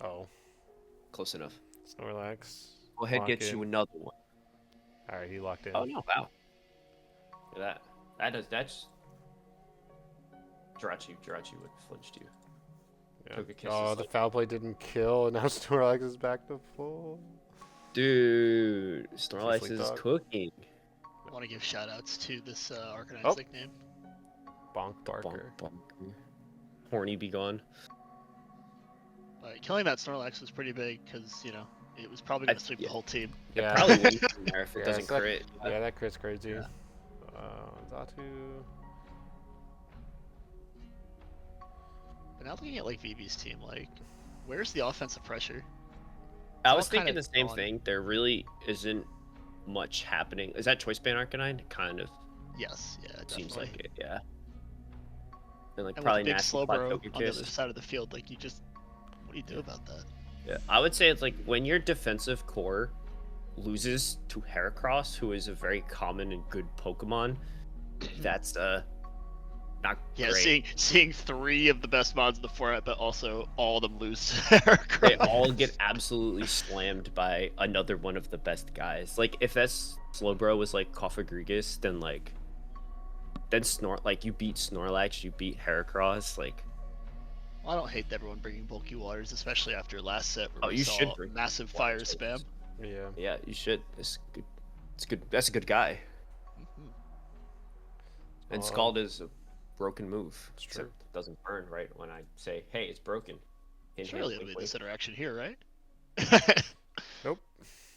Oh, Close enough. Snorlax. Go ahead, lock get you in. another one. Alright, he locked in. Oh no! Wow. Look at that. That's Jirachi would have flinched you. Yeah. Togekiss Oh, is the like- foul play didn't kill, and now Snorlax is back to full. Dude, Snorlax Sleep is Dog. cooking. I want to give shout outs to this Arcanine's Oh. nickname. Bonk Barker. Horny be gone. But killing that Snorlax was pretty big because, you know, it was probably going to sweep yeah. the whole team. Yeah. Probably wins from there if it Yeah, doesn't so that- crit. Yeah, that crit's crazy. Yeah. Zatu. But now looking at like VB's team, like, where's the offensive pressure? I all was thinking kinda the same gone. thing. There really isn't much happening. Is that Choice Band Arcanine? Kind of Yes, yeah, definitely. seems like it, yeah. And like And probably with big Nasty Slowbro Plot on the other Togekiss. side of the field, like you just, what do you do about that? Yeah, I would say it's like when your defensive core loses to Heracross, who is a very common and good Pokemon. That's not Yeah, great. seeing 3 of the best mods in the format, but also all of them lose to Heracross. They all get absolutely slammed by another one of the best guys. Like if that's Slowbro was like Cofagrigus, then you beat Snorlax, you beat Heracross, like Well, I don't hate everyone bringing bulky waters, especially after last set where Oh, we you saw should bring massive water fire types. spam. Yeah. yeah, you should. It's good. It's good. That's a good guy. Mhm. And Oh. Scald is a broken move. It's except true. it doesn't burn right when I say, "Hey, it's broken." Hint, Surely hint, it'll be wink, this wink. interaction here, right? Nope.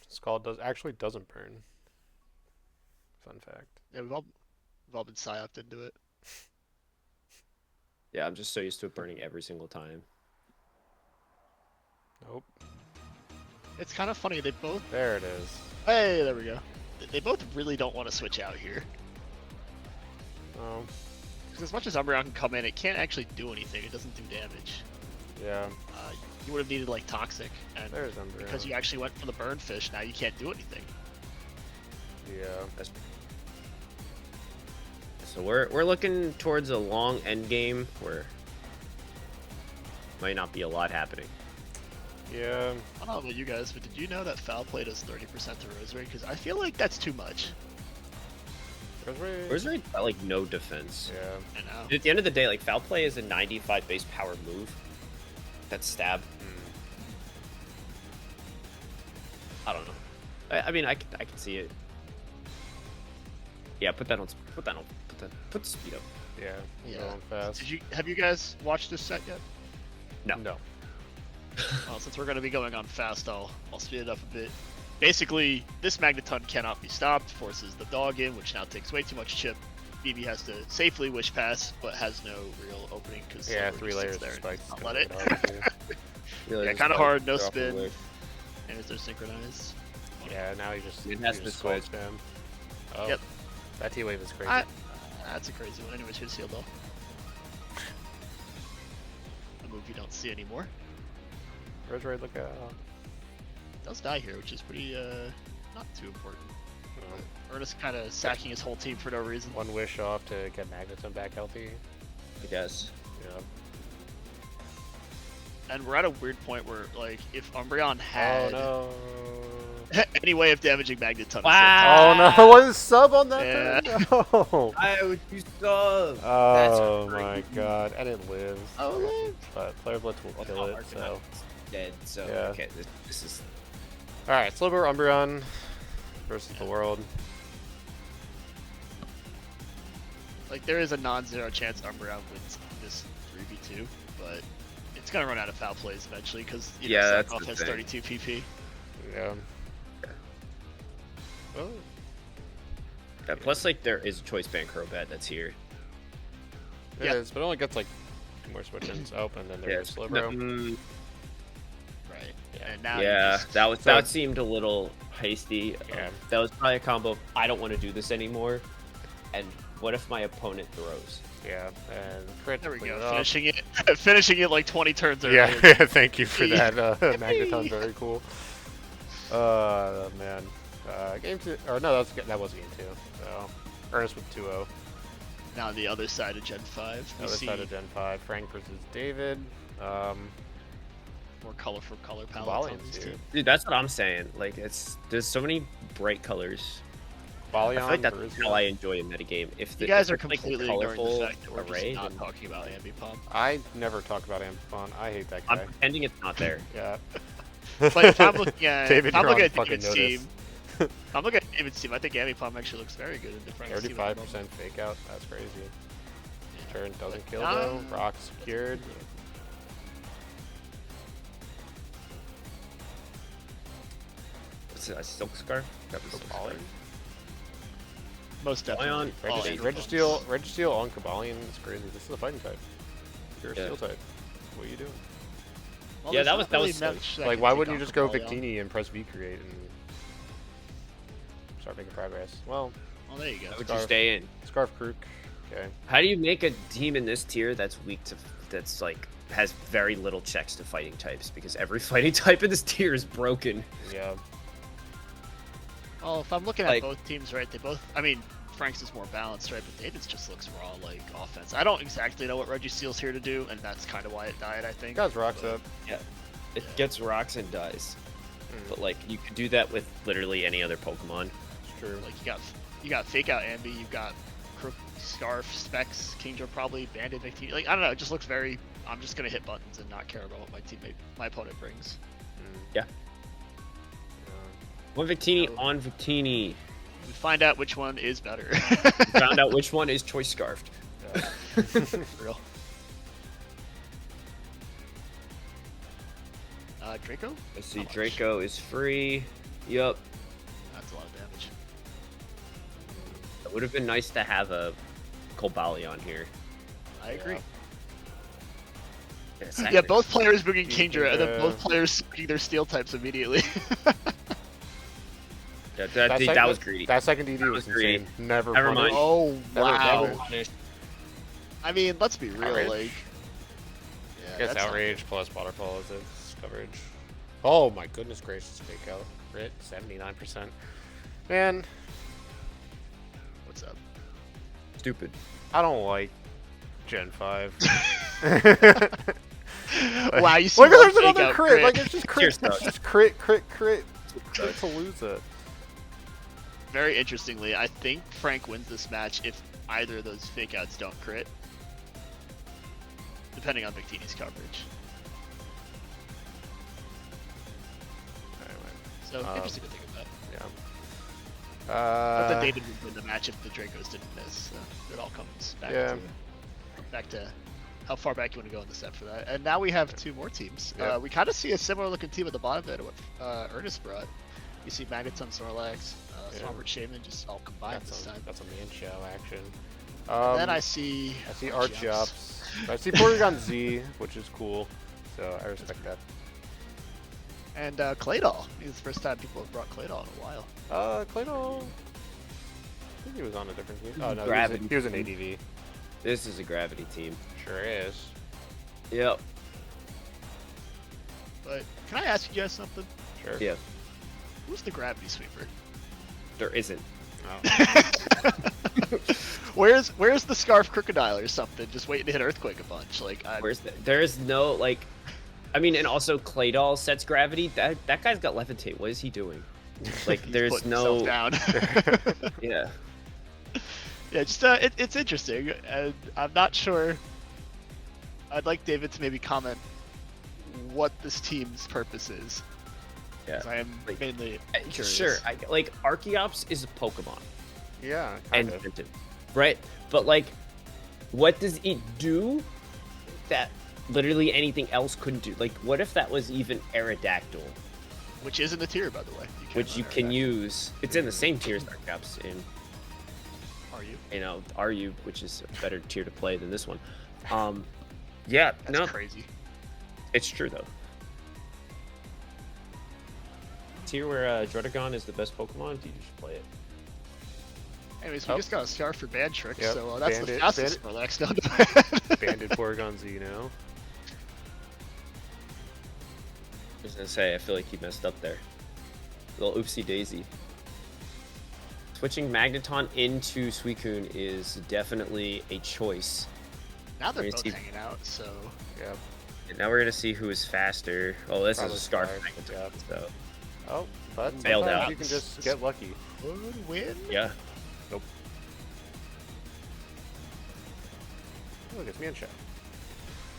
Skull doesn't burn. Fun fact. Yeah, we've all been psyoped into it. Yeah, I'm just so used to it burning every single time. Nope. It's kind of funny. They both. There it is. Hey, there we go. They both really don't want to switch out here. Oh. Because as much as Umbreon can come in, it can't actually do anything. It doesn't do damage. Yeah. You would have needed like Toxic, and There's Umbreon. because you actually went for the Burn Fish, now you can't do anything. Yeah. So we're looking towards a long end game where might not be a lot happening. Yeah. I don't know about you guys, but did you know that Foul Play does 30% to Rosary? Because I feel like that's too much. Rosary got like no defense. Yeah. I know. At the end of the day, like Foul Play is a 95 base power move. That's stab. I don't know. I mean, I can see it. Yeah, put the speed up. Yeah. Yeah. Going fast. Have you guys watched this set yet? No. Well, since we're going to be going on fast, I'll speed it up a bit. Basically, this Magneton cannot be stopped, forces the dog in, which now takes way too much chip. BB has to safely Wish Pass, but has no real opening because Yeah, 3 layers of spikes. Not let it. Really, Yeah, just kind of like hard, no drop spin. away. And is there synchronized? Yeah, now he just It has he to just sword switch. spam. Oh. Yep. That T-Wave is crazy. That's a crazy one. Anyways, here's Heal though. A move you don't see anymore. Rosary, look out. Does die here, which is pretty not too important. Oh. Ernest kind of sacking his whole team for no reason. One wish off to get Magneton back healthy. I guess. Yeah. And we're at a weird point where, like, if Umbreon had Oh any way of damaging Magneton, Wow. no. Oh no, what is sub on that Yeah. turn? No. I would use sub. Oh That's my crazy. god, and it lives. Oh, But Player Blitz will kill it, so. Dead. So Yeah. okay, this is Alright, Sliver Umbreon versus the world. like, there is a non-zero chance Umbreon wins this 3v2, but it's gonna run out of foul plays eventually because Yeah, that's Sarkov the has thing. 32 PP. Yeah. Oh. yeah, plus like there is a choice band Crobat that's here. It Yeah. is, but it only gets like 2 more switch-ins. Oh, and then there's Yeah, Slowbro. Right. Yeah. And now you yeah, just- that seemed a little hasty. Yeah. That was probably a combo of, I don't want to do this anymore. And what if my opponent throws? Yeah, and crit. there we clean go. it up. Finishing it like 20 turns early. Yeah, thank you for that, Magneton. Very cool. Man. Game 2, or no, that was game 2. So, Ernest with 2-0. Now the other side of Gen 5, we Other see side of Gen 5, Frank versus David. more colorful color palettes on Valiant's these here. two. Dude, that's what I'm saying. Like there's so many bright colors. I feel like that's Verizon. how I enjoy a metagame. If the, You guys if are it's, like, a completely ignoring the colorful fact that we're array, just not then talking about Ambipom. I never talk about Amphon. I hate that I'm guy. pretending it's not there. Yeah. But if I'm looking at, David, if I'm you're looking on at fucking David's notice. team, if I'm looking at David's team, I think Ambipom actually looks very good in the Frank's team. at the 35% moment. fake out. That's crazy. Turn doesn't kill Nah. though. Rock secured. What's it, a silk scarf? Grab the silk scarf. Most definitely. Ion, all Registeel, Ambipoms. Registeel on Kabalion is crazy. This is a fighting type. You're a Yeah. steel type. What are you doing? Well, Yeah, there's that not was- that really was much that Like, can why take wouldn't you off just go Cobalion. Victini and press V create and start making progress? Well, Well, there you go. Would you Scarf. stay in? Scarf Krook. Okay. How do you make a team in this tier that's weak to, that's like, has very little checks to fighting types? Because every fighting type in this tier is broken. Yeah. Well, if I'm looking at Like- both teams, right, they both, I mean, Frank's is more balanced, right, but David's just looks raw, like, offense. I don't exactly know what Registeel's here to do, and that's kind of why it died, I think. Guys rocks But- up. It Yeah. gets rocks and dies. Mm, But like, you could do that with literally any other Pokemon. it's true. Like, you got Fake Out Ambi, you've got Crook, Scarf, Specs, Kingdra probably, Bandit, Victini. Like, I don't know, it just looks very, I'm just going to hit buttons and not care about what my opponent brings. Mm. One Victini Oh. on Victini. We find out which one is better. Found out which one is choice scarfed. Yeah. Real. Draco? Let's see, How much? Draco is free. Yup. That's a lot of damage. It would have been nice to have a Cobalion here. I agree. Yeah. Yeah, both players bringing Kingdra, and then Kingdra. both players switching their steel types immediately. Yeah, I think that was greedy. That second DD That was was greedy. insane. Never Never mind. punished. Oh, Never wow. punished. I mean, let's be real, Outrage. like... I guess outrage plus waterfall is its coverage. Oh my goodness gracious, fake out. Crit, 79%. Man, What's up? Stupid. I don't like Gen 5. Wow, you see Look, one there's fake another out crit. Like, it's just crit. Tear It's stuff. just crit to lose it. Very interestingly, I think Frank wins this match if either of those fake outs don't crit. Depending on Victini's coverage. So, interesting to think about. Yeah. But then David would win the match if the Dracos didn't miss. So it all comes back to how far back you want to go in the set for that. And now we have two more teams. Yep. We kind of see a similar looking team at the bottom there to what Ernest brought. You see Magneton, Snorlax, Swampert Shaman just all combined this time. That's a man show action. And then I see Archeops. I see Porygon Z, which is cool. So I respect that. And Claydol. It's the first time people have brought Claydol in a while. Claydol. I think he was on a different team. Oh no, Gravity. he was an ADV. This is a gravity team. Sure is. Yep. But can I ask you guys something? Sure. Yeah. Who's the gravity sweeper? There isn't. Oh. Where's the Scarf Crocodile or something? Just waiting to hit Earthquake a bunch. Like There is no like. I mean, and also Claydol sets gravity. That guy's got levitate. What is he doing? Like, he's there's putting no. himself down. Yeah. Yeah, just it's interesting, and I'm not sure. I'd like David to maybe comment what this team's purpose is. Yeah. 'Cause I am Like, mainly curious. Sure. Like Archeops is a Pokemon. Yeah. And Kind of. invented, right? But like, what does it do that literally anything else couldn't do? Like, what if that was even Aerodactyl, Which is in the tier, by the way. which you can use? It's in the same tier as Archeops in, Are you? RU, which is a better tier to play than this one. Yeah, That's no, crazy. it's true though. Tier where Drotagon is the best Pokemon, you should play it. Anyways, we just got a Scarf for Band Trick, Yep. so that's Bandit- the fastest Bandit- Snorlax down to Banded Porygon Z now. I was gonna say, I feel like he messed up there. Little oopsie daisy. Switching Magneton into Suicune is definitely a choice. Now they're Let me both see. hanging out, so Yeah. And now we're gonna see who is faster. Oh, this Probably is a Scarf Scarf, Magneton, yep. so Oh, but Failed sometimes out. you can just get lucky. would win. yeah. Nope. Look, it's Mienshao.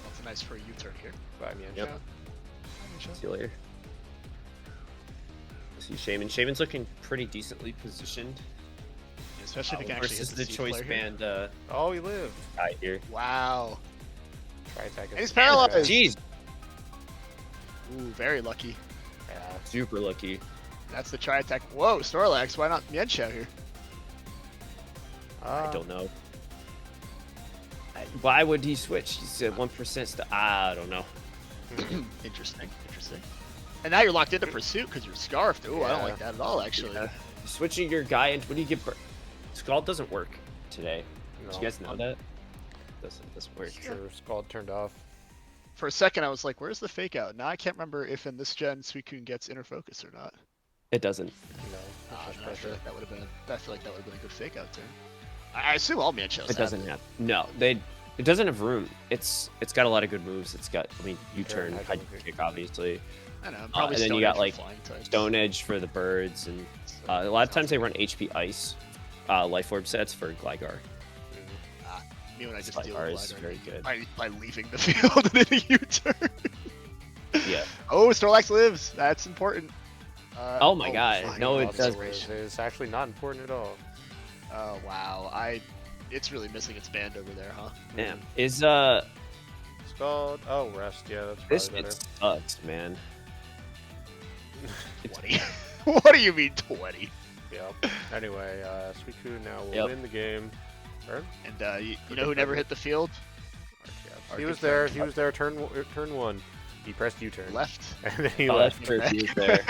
That's a nice for a U-turn here. Bye, Mienshao. Yep. See you later. See Shaman. Shaman's looking pretty decently positioned. Especially if he can actually versus hit the C choice player here. band Oh, he lived. guy here. Wow. Try attack. And he's paralyzed. Jeez, Ooh, very lucky. Yeah. super lucky. That's the try attack. Whoa, Snorlax, why not Mienshao here? I don't know. Why would he switch? He's at 1% I don't know. Interesting. And now you're locked into Pursuit because you're Scarfed. Ooh, I don't Yeah. like that at all, actually. Yeah. Switching your guy into, what do you get? Scald doesn't work today. No. Did you guys know that? Doesn't work. Sure, Scald turned off. For a second, I was like, where's the fake out? Now I can't remember if in this gen Suicune gets inner focus or not. It doesn't. No. Ah, It's just no, I feel pressure. like that would have been. I feel like that would have been a good fake out turn. I assume all Mienshao. It doesn't have. No, it doesn't have room. It's got a lot of good moves. It's got, I mean, U-turn, Sure, high kick, obviously. I know. Probably and then you Stone got, Edge for like, flying types. Stone Edge for the birds, and a lot of times they run HP Ice, Life Orb sets for Gligar. Me when I just Gligar deal with is Gligar very good. by leaving the field and in a U-turn. Yeah. Oh, Snorlax lives. That's important. Oh my god. fine. No, it Lots does. of ways. It's actually not important at all. Oh wow. It's really missing its band over there, huh? Damn. Is Scald. Oh, rest. Yeah, that's this probably better. it sucks, man. 20. What do you mean 20? Yep. Anyway, Suicune now will Yep. win the game. Or And you know who never hit the field? Archeops. Our He good was there. friend He was there. Turn 1. He pressed U-turn. left. And then he Oh, that's left. true. He was there.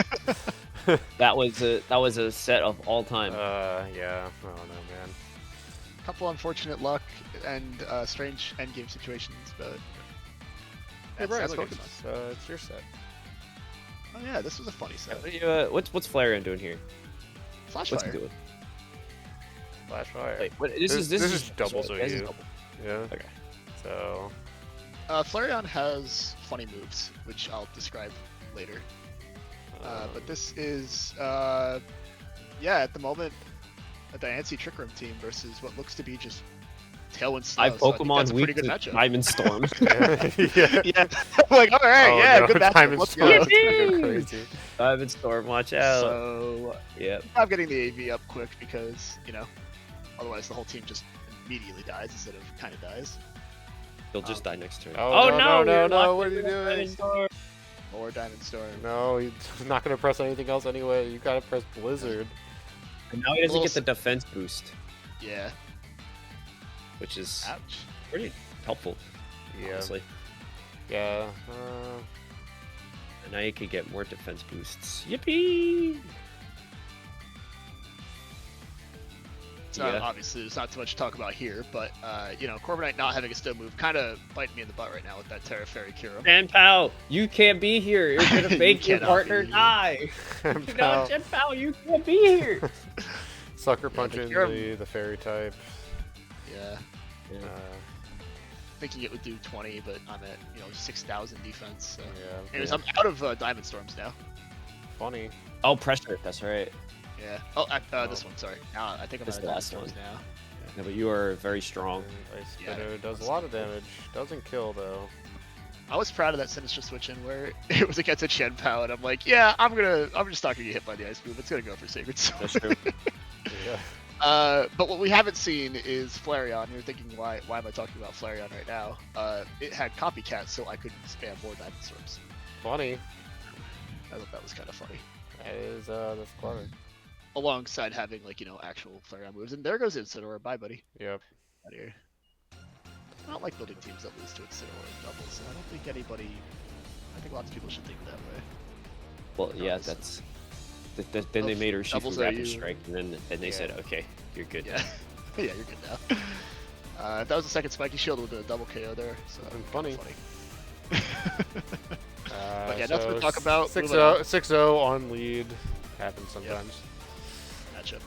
That was a set of all time. Yeah. I don't know, man. Couple unfortunate luck and strange endgame situations, but Hey, that's Brian, look, Pokemon. it's your set. Oh yeah, this was a funny set. What's Flareon doing here? Flash What's fire. he doing? Flash fire. Wait, what, This is double this is OU. double. Yeah. Okay. So. Flareon has funny moves, which I'll describe later. But this is, yeah, at the moment, a Diancie Trick Room team versus what looks to be just Tailwind Snow. I Pokemon that's a pretty weak good to matchup. Diamond Storm. yeah. Yeah, I'm like, all right, Oh, yeah, no, good matchup. Diamond Let's Storm go. is gonna go crazy. Diamond Storm, watch out. So Yep. I'm getting the AV up quick because otherwise the whole team just immediately dies instead of kind of dies. He'll just die next turn. Oh, no, no, you're no, locked what are you into doing? Diamond Storm. Or Diamond Storm. No, he's not gonna press anything else anyway. You gotta press Blizzard. And now he doesn't Little get the defense boost, Yeah. which is Ouch. pretty helpful, Yeah. honestly. Yeah. And now you can get more defense boosts. Yippee! So obviously there's not too much to talk about here, but Corviknight not having a stow move kind of biting me in the butt right now with that Terra Fairy Kira. And Pal, you can't be here. You're gonna You make your cannot partner be. die. Pal. No, Pal, you can't be here. Sucker punching Kira- the fairy type. Yeah. Thinking it would do 20, but I'm at 6,000 defense. So. Yeah. Anyways, I'm out of Diamond Storms now. Funny. Oh, pressure. That's right. Yeah. Oh, this one. Sorry. Now I think I'm This out of the Diamond last Storms one. now. Yeah, but you are very strong. And Ice Yeah, Spitter does a that's lot of cool. damage. Doesn't kill though. I was proud of that Sinister switch in where it was against a Chen Pao, and I'm like, yeah, I'm just not gonna get hit by the ice move. It's gonna go for Sacred Sword. That's true. Yeah. But what we haven't seen is Flareon. You're thinking, why am I talking about Flareon right now? It had Copycat, so I could spam more Diamond Storms. Funny. I thought that was kind of funny. That is that's clever. Alongside having actual Flareon moves, and there goes Incineroar. Bye, buddy. Yep. Out of here. I don't like building teams that lose to Incineroar in doubles. So I don't think I think lots of people should think that way. Well, yeah, Doubles. that's. Then they made her shoot Doubles for are Rapid you. Strike, and they Yeah. said, okay, you're good. Yeah. Yeah, you're good now. If that was the second Spiky Shield, would have been a double KO there. So Funny. But yeah, nothing to talk about. 6-0 on lead. Happens sometimes. Matchup.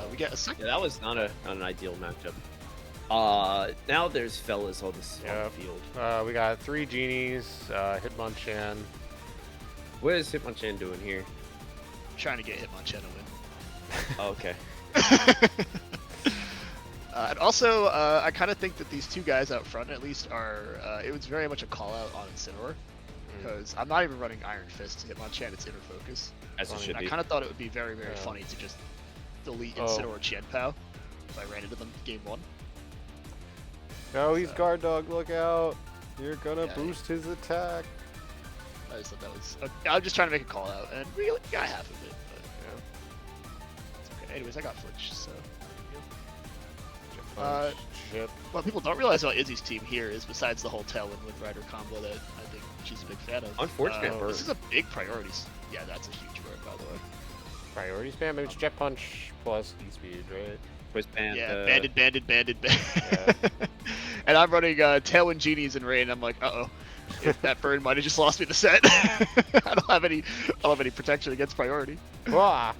We get a second. Yeah, that was not an ideal matchup. Now there's fellas on this on the field. We got 3 genies. Hitmonchan. What is Hitmonchan doing here? Trying to get Hitmonchan to win. Oh, okay. And also, I kind of think that these two guys out front, at least, are. It was very much a call out on Incineroar. Because I'm not even running Iron Fist to Hitmonchan, it's Inner Focus. As it should I be. kind of thought it would be very, very funny to just delete Incineroar Qianpao if I ran into them game 1. No, he's guard dog. Look out! You're gonna Yeah, boost his attack. I just thought that was. I'm just trying to make a call out, and we got half of it, but it's okay. Anyways, I got Flinch, so. Chip. What people don't realize about Izzy's team here is, besides the whole Tailwind with Rider combo that I think she's a big fan of. Unfortunate burn. This is a big priority. Yeah, that's a huge burn, by the way. Priority spam. Maybe it's Jet Punch plus E-Speed, right? Twist band. Yeah, banded. Yeah. And I'm running Tailwind Genies in Rain. I'm like, if that burn might have just lost me the set. I don't have any protection against priority. Wah!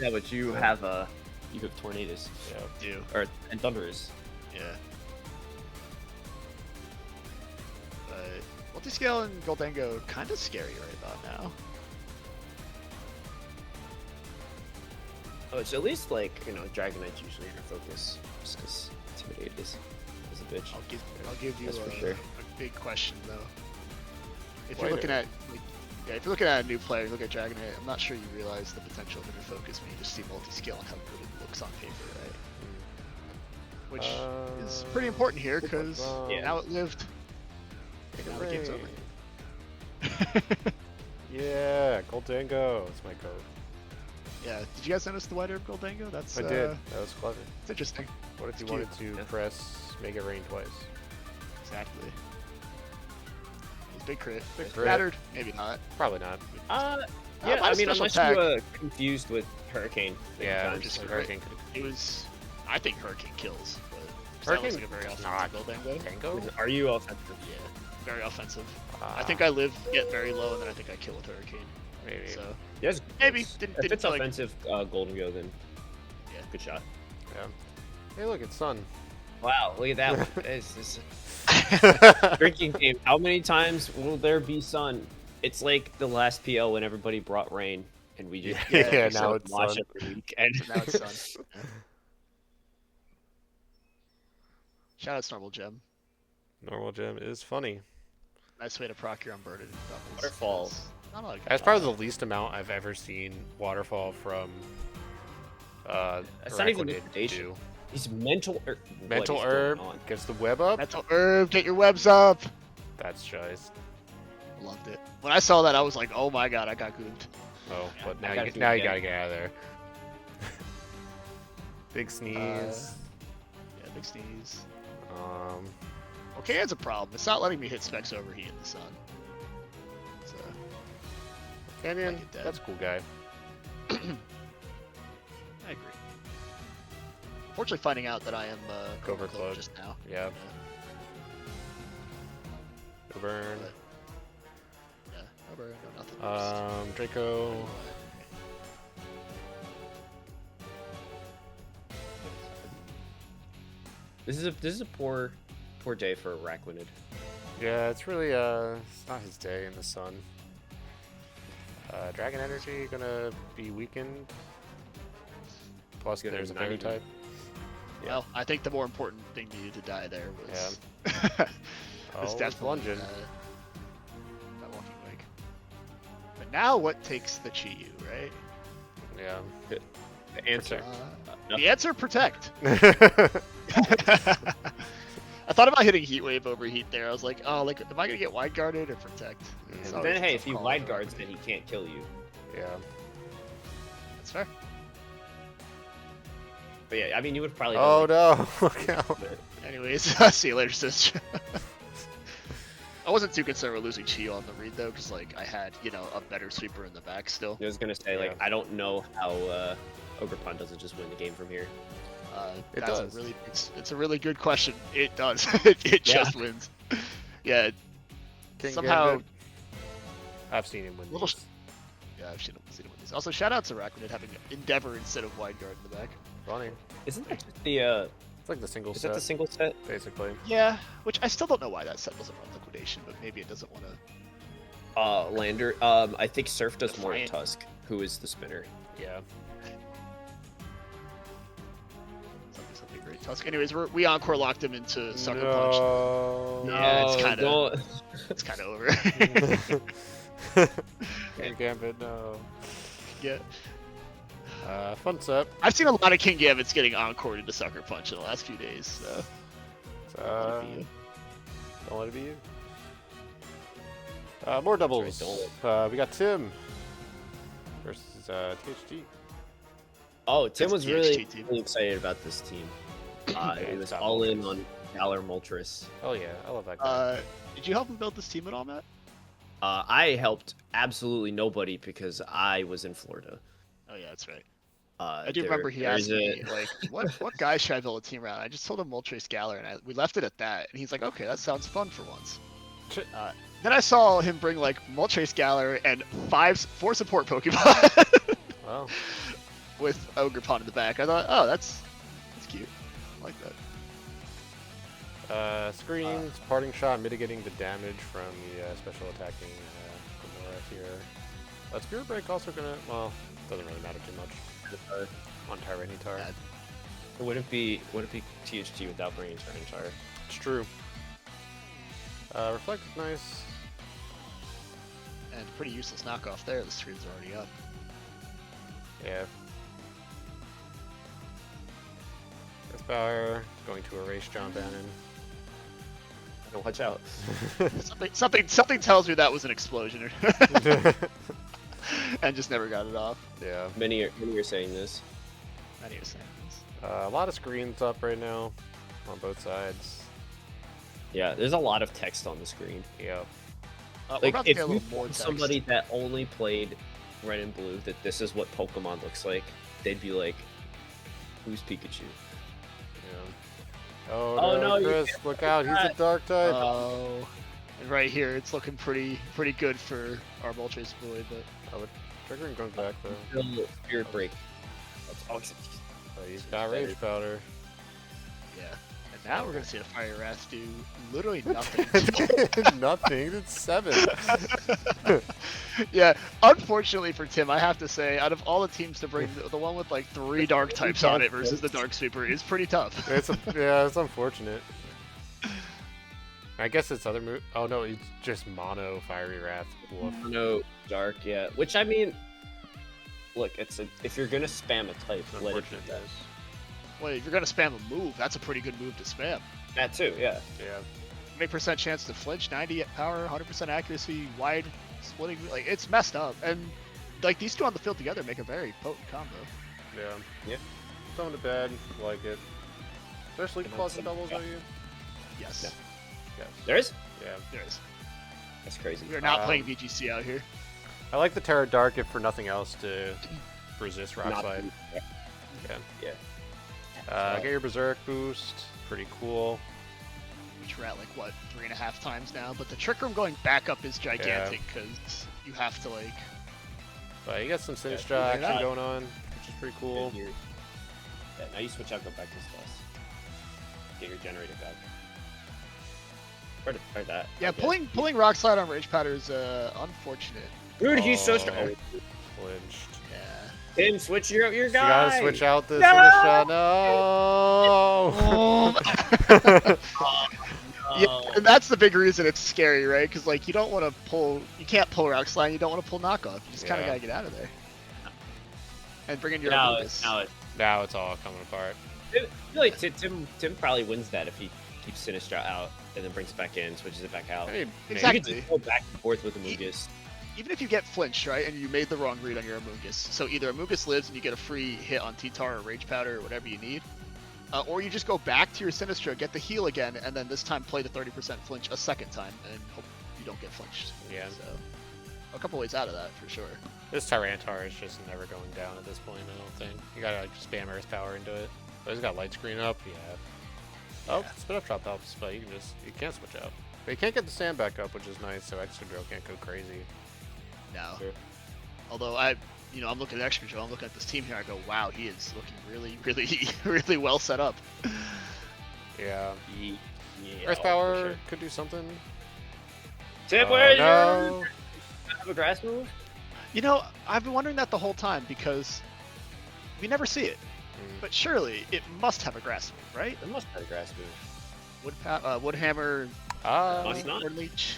Yeah, but you have Tornadoes. Yeah. And Thunderous. Yeah. But Multiscale and Goldango kind of scary right about now. Oh, it's at least like Dragonite's usually your focus, just because Intimidate is a bitch. I'll give you That's for a, sure. a big question though. If Wait you're looking at if you're looking at a new player, you look at Dragonite, I'm not sure you realize the potential of Inner Focus when you just see multi-scale and how good it looks on paper, right? Which is pretty important here because now it lived. Now the game's over. Yeah, Goldango. It's my code. Yeah, did you guys notice the wider of Goldango? That's I did. That was clever. It's interesting. What if you It's wanted cute. to press Make It Rain twice? Exactly. It's big crit. Big crit. Battered? Maybe not. Probably not. Yeah, my I mean, special unless attack- you confused with Hurricane. Yeah, Hurricane just could- Hurricane could It was. I think Hurricane kills, but Hurricane that looks like a very does offensive not. build anyway. Tango? Are you offensive? Yeah, very offensive. I Ah, think I get very low, and then I think I kill with Hurricane. maybe. So Yes. Maybe. If Didn't it's feel like- offensive Golden Go, then Yeah. good shot. Yeah. Hey, look, it's sun. Wow, look at that one. This drinking game. How many times will there be sun? It's like the last PL when everybody brought rain, and we just Yeah, now it's watch sun. every week. And now it's done. Shout out Normal Gem. Normal gem is funny. Nice way to proc your unburdened doubles. Waterfall. Not a lot of good That's probably procs. the least amount I've ever seen waterfall from. That's not even Araquanid liquidation. do. he's mental. Mental what is herb going on? gets the web up. Mental Herb, get your webs up. That's just. Loved it. When I saw that, I was like, oh my god, I got gooped. Oh, Yeah, but I now gotta you do now it you gotta again. get out of there. Big sneeze. Yeah, big sneeze. Um, Okay, it's a problem. It's not letting me hit specs overheat in the sun. So, Canyon. Like it dead. That's a cool guy. I agree. Fortunately, finding out that I am Covert Cloak Cloak. just now. Yeah. Yeah, No burn. yeah, no burn, no nothing. Draco. This is a poor day for Araquanid. Yeah, it's really it's not his day in the sun. Dragon energy gonna be weakened. Plus, Gonna there's a 90. fairy type. Well, I think the more important thing needed to die there was. Oh, it's it's definitely lunging. that walking wig. But now, what takes the Chi-Yu, right? Yeah. The answer. The answer: protect. I thought about hitting Heat Wave overheat there. I was like, oh, like, am I gonna get wide guarded or protect? It's And always then a hey, tough if he call wide for guards, Araquanid. then he can't kill you. Yeah. That's fair. But yeah, I mean, you would probably. Oh go no! Look out! Anyways, see you later, sis. I wasn't too concerned with losing Chi on the read though, because like I had, you know, a better sweeper in the back still. I was gonna say like Yeah. I don't know how Ogre Pond doesn't just win the game from here. It That's does. it's a really good question. It does. it just wins. Yeah. King Somehow. Gambit. I've seen him win. Little these. Yeah, I've seen him win these. Also, shout out to Araquanid having Endeavor instead of wide guard in the back. Funny. Isn't that just the It's like the single is set, that the single set? basically. Yeah, which I still don't know why that set doesn't run liquidation, but maybe it doesn't want to. Lander. I think Surf does more than Defiant. Tusk, who is the spinner. Yeah. Something great. Tusk. Anyways, we encore locked him into Sucker Punch. No. Yeah, it's kinda- don't- It's kind of over. King Gambit, no. Yeah. Fun set. I've seen a lot of King Gambits getting encored into Sucker Punch in the last few days, so. Let it be you. Don't let it be you. More doubles. That's We got Tim versus THT. Oh, Tim That's was the really, XT team. really excited about this team. He it's was got all in Moltres. on Valor Moltres. Oh yeah, I love that guy. Did you help him build this team at all, Matt? I helped absolutely nobody because I was in Florida. Oh yeah, that's right. I do There- remember he there's asked me like, what guys should I build a team around? I just told him Moltres Galar, and we left it at that. And he's like, okay, that sounds fun for once. Then I saw him bring like Moltres Galar and 4 support Pokemon Well, with Ogre Pond in the back. I thought, oh, that's cute. I like that. screens, parting shot, mitigating the damage from the special attacking Gamora here. Spirit Break also gonna, well, doesn't really matter too much on Tyranitar. Yeah. It wouldn't be THT without bringing Tyranitar. It's true. Reflect is nice. And pretty useless knockoff there. The screen's already up. Yeah. Power going to erase John Bannon. Watch out. Something tells me that was an explosion, and just never got it off. Yeah. Many are saying this. I need to say this. A lot of screens up right now on both sides. Yeah, there's a lot of text on the screen. Yeah. We're Like, about to if get a you little more told text. somebody that only played Red and Blue that this is what Pokemon looks like, they'd be like, "Who's Pikachu?" Yeah. Oh, Oh, no, no, you Chris, look out! He's a dark type. Oh, and right here, it's looking pretty good for our Moltres boy, but Triggering goes back though. Still Spirit Break. Oh, He's got Rage Powder. yeah. And now we're gonna see a Fire Wrath do literally nothing. Nothing. It's 7. Yeah, unfortunately for Tim, I have to say, out of all the teams to bring, the one with like 3 dark types on it versus the Dark Sweeper is pretty tough. Yeah, it's unfortunate. I guess it's other move. Oh no, it's just mono Fiery Wrath. Woof. No dark, yeah. Which I mean, look, if you're gonna spam a type, let it do Unfortunate. that. Well, if you're gonna spam a move, that's a pretty good move to spam. That too, yeah. Yeah. 20% chance to flinch, 90 power, 100% accuracy, wide splitting. Like, it's messed up. And like these two on the field together make a very potent combo. Yeah. Yeah. Throwing to bed, like it. Especially claws and doubles, are you? Yes, Yeah. Yes. There is. Yeah. there is. That's crazy. We are not playing VGC out here. I like the Terra Dark if for nothing else to resist Rock Not- Slide. Yeah. Yeah. Get your Berserk boost. Pretty cool. Which we're at like what 3.5 times now. But the Trick Room going back up is gigantic because you have to like. But you got some Sinistra Yeah, action not- going on, which is pretty cool. Yeah, now you switch out, go back to Celeste. Get your generator back. Or that. Yeah, I guess. pulling Rock Slide on Rage Powder is unfortunate. Dude, he's so Oh. strong. Flinched. Yeah. Tim, switch your You guy. gotta switch out the No! Sinistra. No! Yeah, and that's the big reason it's scary, right? Because like you don't want to pull, you can't pull Rock Slide, you don't want to pull Knockoff. You just kind of Yeah. gotta get out of there. And bring in your Now, Amogus. Now it's all coming apart. I feel like Tim probably wins that if he keeps Sinistra out and then brings it back in, switches it back out. I mean, Exactly. You can just go back and forth with Amogus. Even if you get flinched, right, and you made the wrong read on your Amogus, so either Amogus lives and you get a free hit on T-Tar or Rage Powder or whatever you need, or you just go back to your Sinistra, get the heal again, and then this time play the 30% flinch a second time and hope you don't get flinched. Yeah. So, a couple ways out of that for sure. This Tyranitar is just never going down at this point, I don't think. You gotta like, spam Earth Power into it. Oh, he's got Light Screen up, yeah. Oh, Yeah. Spin Up Drop helps, but you can't switch out. But you can't get the stand back up, which is nice, so Extra Drill can't go crazy. Now, Sure. although I'm looking at Extra Joe, I'm looking at this team here, I go, wow, he is looking really, really, really well set up. Yeah. Yeah, Earth for Power sure. could do something. Tim, Oh, where are no. you? Have a grass move? You know, I've been wondering that the whole time because we never see it. Mm. But surely it must have a grass move, right? It must have a grass move. Woodhammer, Must not. or Leech.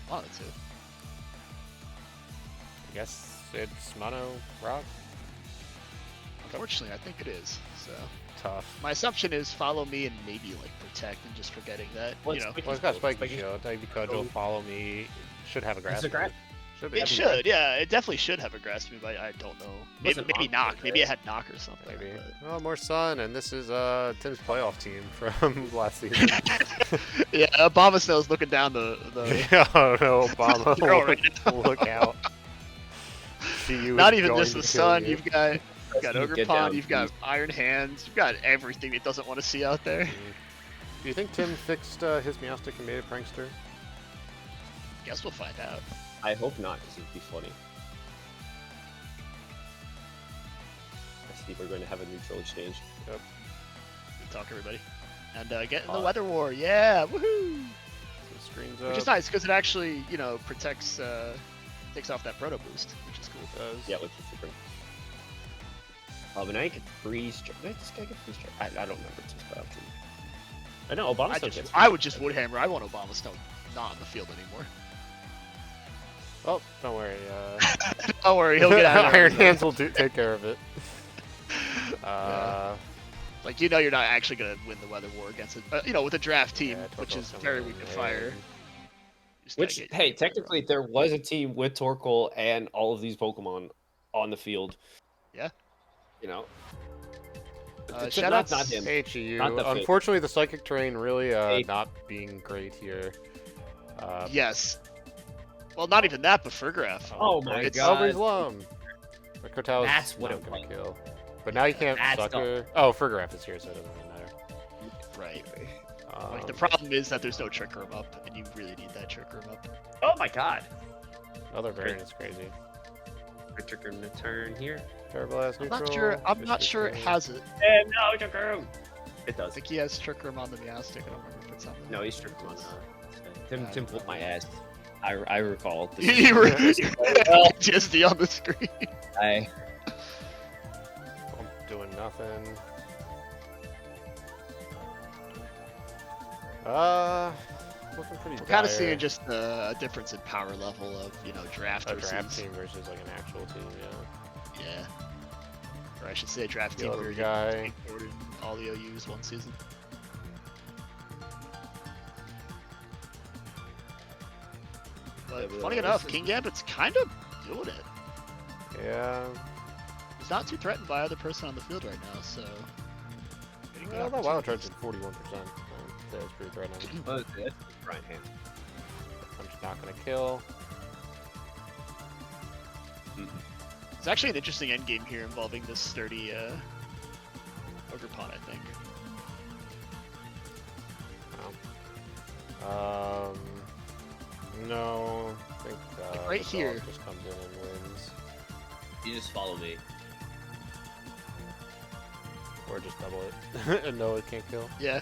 One of the two. I guess it's Mono Rock. Unfortunately, I think it is. So Tough. my assumption is follow me and maybe like protect and just forgetting that. Well, You know, Well, it's got Spiky Spiky Shield. Ivy Cudgel, Follow Me. Should have a grass. It's a grass. move. Should be. it should. Yeah, it definitely should have a grass move. I don't know. Maybe, Wasn't maybe on knock. there, Maybe it right? had knock or something. Maybe. but- Oh, more sun, and this is Tim's playoff team from last season. Yeah, Obama Snow's looking down the. Oh no, Obama! Girl right look out! She Not is even going just to the kill sun. you. You've got Ogre Get Pond. down, You've got please. Iron Hands. You've got everything it doesn't want to see out there. Do you think Tim fixed his Meowstic and made a prankster? Guess we'll find out. I hope not, because it'd be funny. I see we're going to have a neutral exchange. Yep. Good talk, everybody. And get in the Uh, weather war. Yeah, woohoo! The screen's Which up. is nice because it actually, protects, takes off that proto boost, which is cool. Does. Yeah, which is super. But now you can freeze. Did this guy get freeze? I don't remember. It's his bio team. I know Obama still gets. I would just Woodhammer. I want Obama Snow not on the field anymore. Oh, don't worry. Don't worry, he'll get out of there. Iron Hands will take care of it. Like, you're not actually going to win the weather war against it. With a draft team, Yeah, which Torkoal's is coming very in weak to there. fire. Just gotta Which, get- hey, technically there was a team with Torkoal and all of these Pokemon on the field. Yeah. You know. Shoutouts. not him. HEU. Not the fake. Unfortunately, the psychic terrain really Fake. not being great here. Yes. Well, not even that, but Furgraph. Oh my It's- god. Nobody's Lum. The Cortal is That's what not it gonna was. kill. But now you can't That's sucker. Oh, Furgraph is here, so it doesn't really matter. Right. Um, Like the problem is that there's no Trick Room up, and you really need that Trick Room up. Oh my god. Another variant is crazy. Trick Room to turn here. Terrible ass I'm neutral. not sure. I'm just not sure it neutral. has it. And no Trick Room. It I does. think he has Trick Room on the Meowstic. I don't remember if it's on the. No, he's Trick Room. Tim pulled my ass. I recall. This You were Well, GSD on the screen. I I'm doing nothing. Looking pretty We're kind of dire. seeing just a difference in power level of draft a versus draft team versus like an actual team, yeah. yeah, or I should say a draft team Yellow where you guy. ordered all the OUs one season. But Yeah, funny but enough, this is- King Gambit's kind of doing it. Yeah. He's not too threatened by either person on the field right now, so. Getting good Well, that wild charge opportunities. at 41%. That's pretty threatening. Oh, that's Brian hand. I'm just not gonna kill. It's actually an interesting endgame here involving this sturdy Ogre Pawn, I think. No. I think right the dog here. just comes in and wins. You just follow me. Or just double it. And no, it can't kill. Yeah.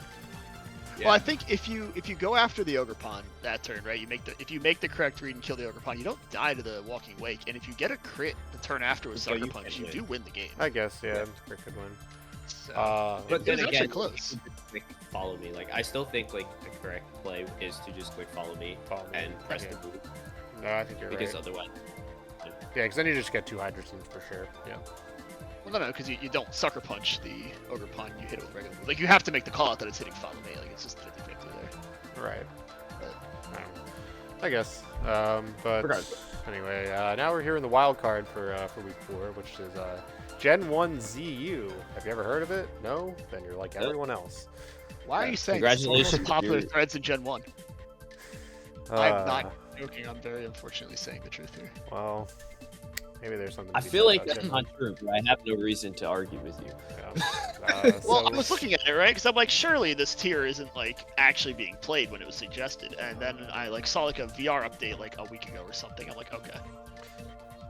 Yeah. Well, I think if you go after the Ogre Pawn that turn, right? If you make the correct read and kill the Ogre Pawn, you don't die to the Walking Wake, and if you get a crit the turn after with So Sucker you Punch, can you win. do win the game. I guess, yeah. Yeah. Pretty good win. So, But it then was actually again, close. like, follow me. Like I still think like the correct play is to just quick follow me Follow me. and press Okay. the move No, I think you're because right. otherwise, Yeah, because then you just get two Hydra teams for sure. Yeah. Well, no, because you don't Sucker Punch the Ogre Pawn, you hit it with regular move. Like, you have to make the call out that it's hitting Follow Me. Like, it's just 50-50 there. Right. But, I guess. But Regardless. anyway, now we're here in the wild card for week 4, which is Gen 1 ZU. Have you ever heard of it? No? Then you're like everyone else. why are you saying it's one of the most Congratulations, popular dude. threads in Gen 1? Uh, I'm not joking. I'm very unfortunately saying the truth here. Well, maybe there's something. I to be feel said like about that's Gen not true. But I have no reason to argue with you. Yeah. Well, So- I was looking at it, right? Because I'm like, surely this tier isn't like actually being played when it was suggested, and then I like saw like a VR update like a week ago or something. I'm like, okay.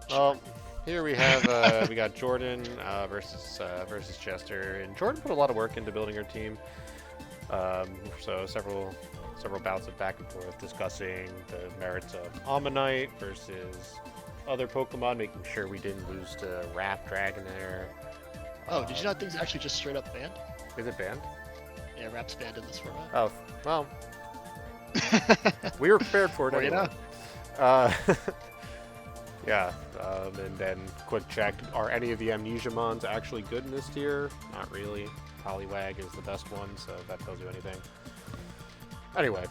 Well, here we have we got Jordan versus Chester, and Jordan put a lot of work into building her team. So several bouts of back and forth discussing the merits of Ammonite versus other Pokemon, making sure we didn't lose to Wrath Dragonair. Oh, did you not think it's actually just straight up banned? Is it banned? Yeah, Rap's banned in this format. Oh, well, we were prepared for it Well, you anyway. Yeah, and then quick check, are any of the Amnesia Mons actually good in this tier? Not really. Poliwag is the best one, so if that tells you anything. Anyway,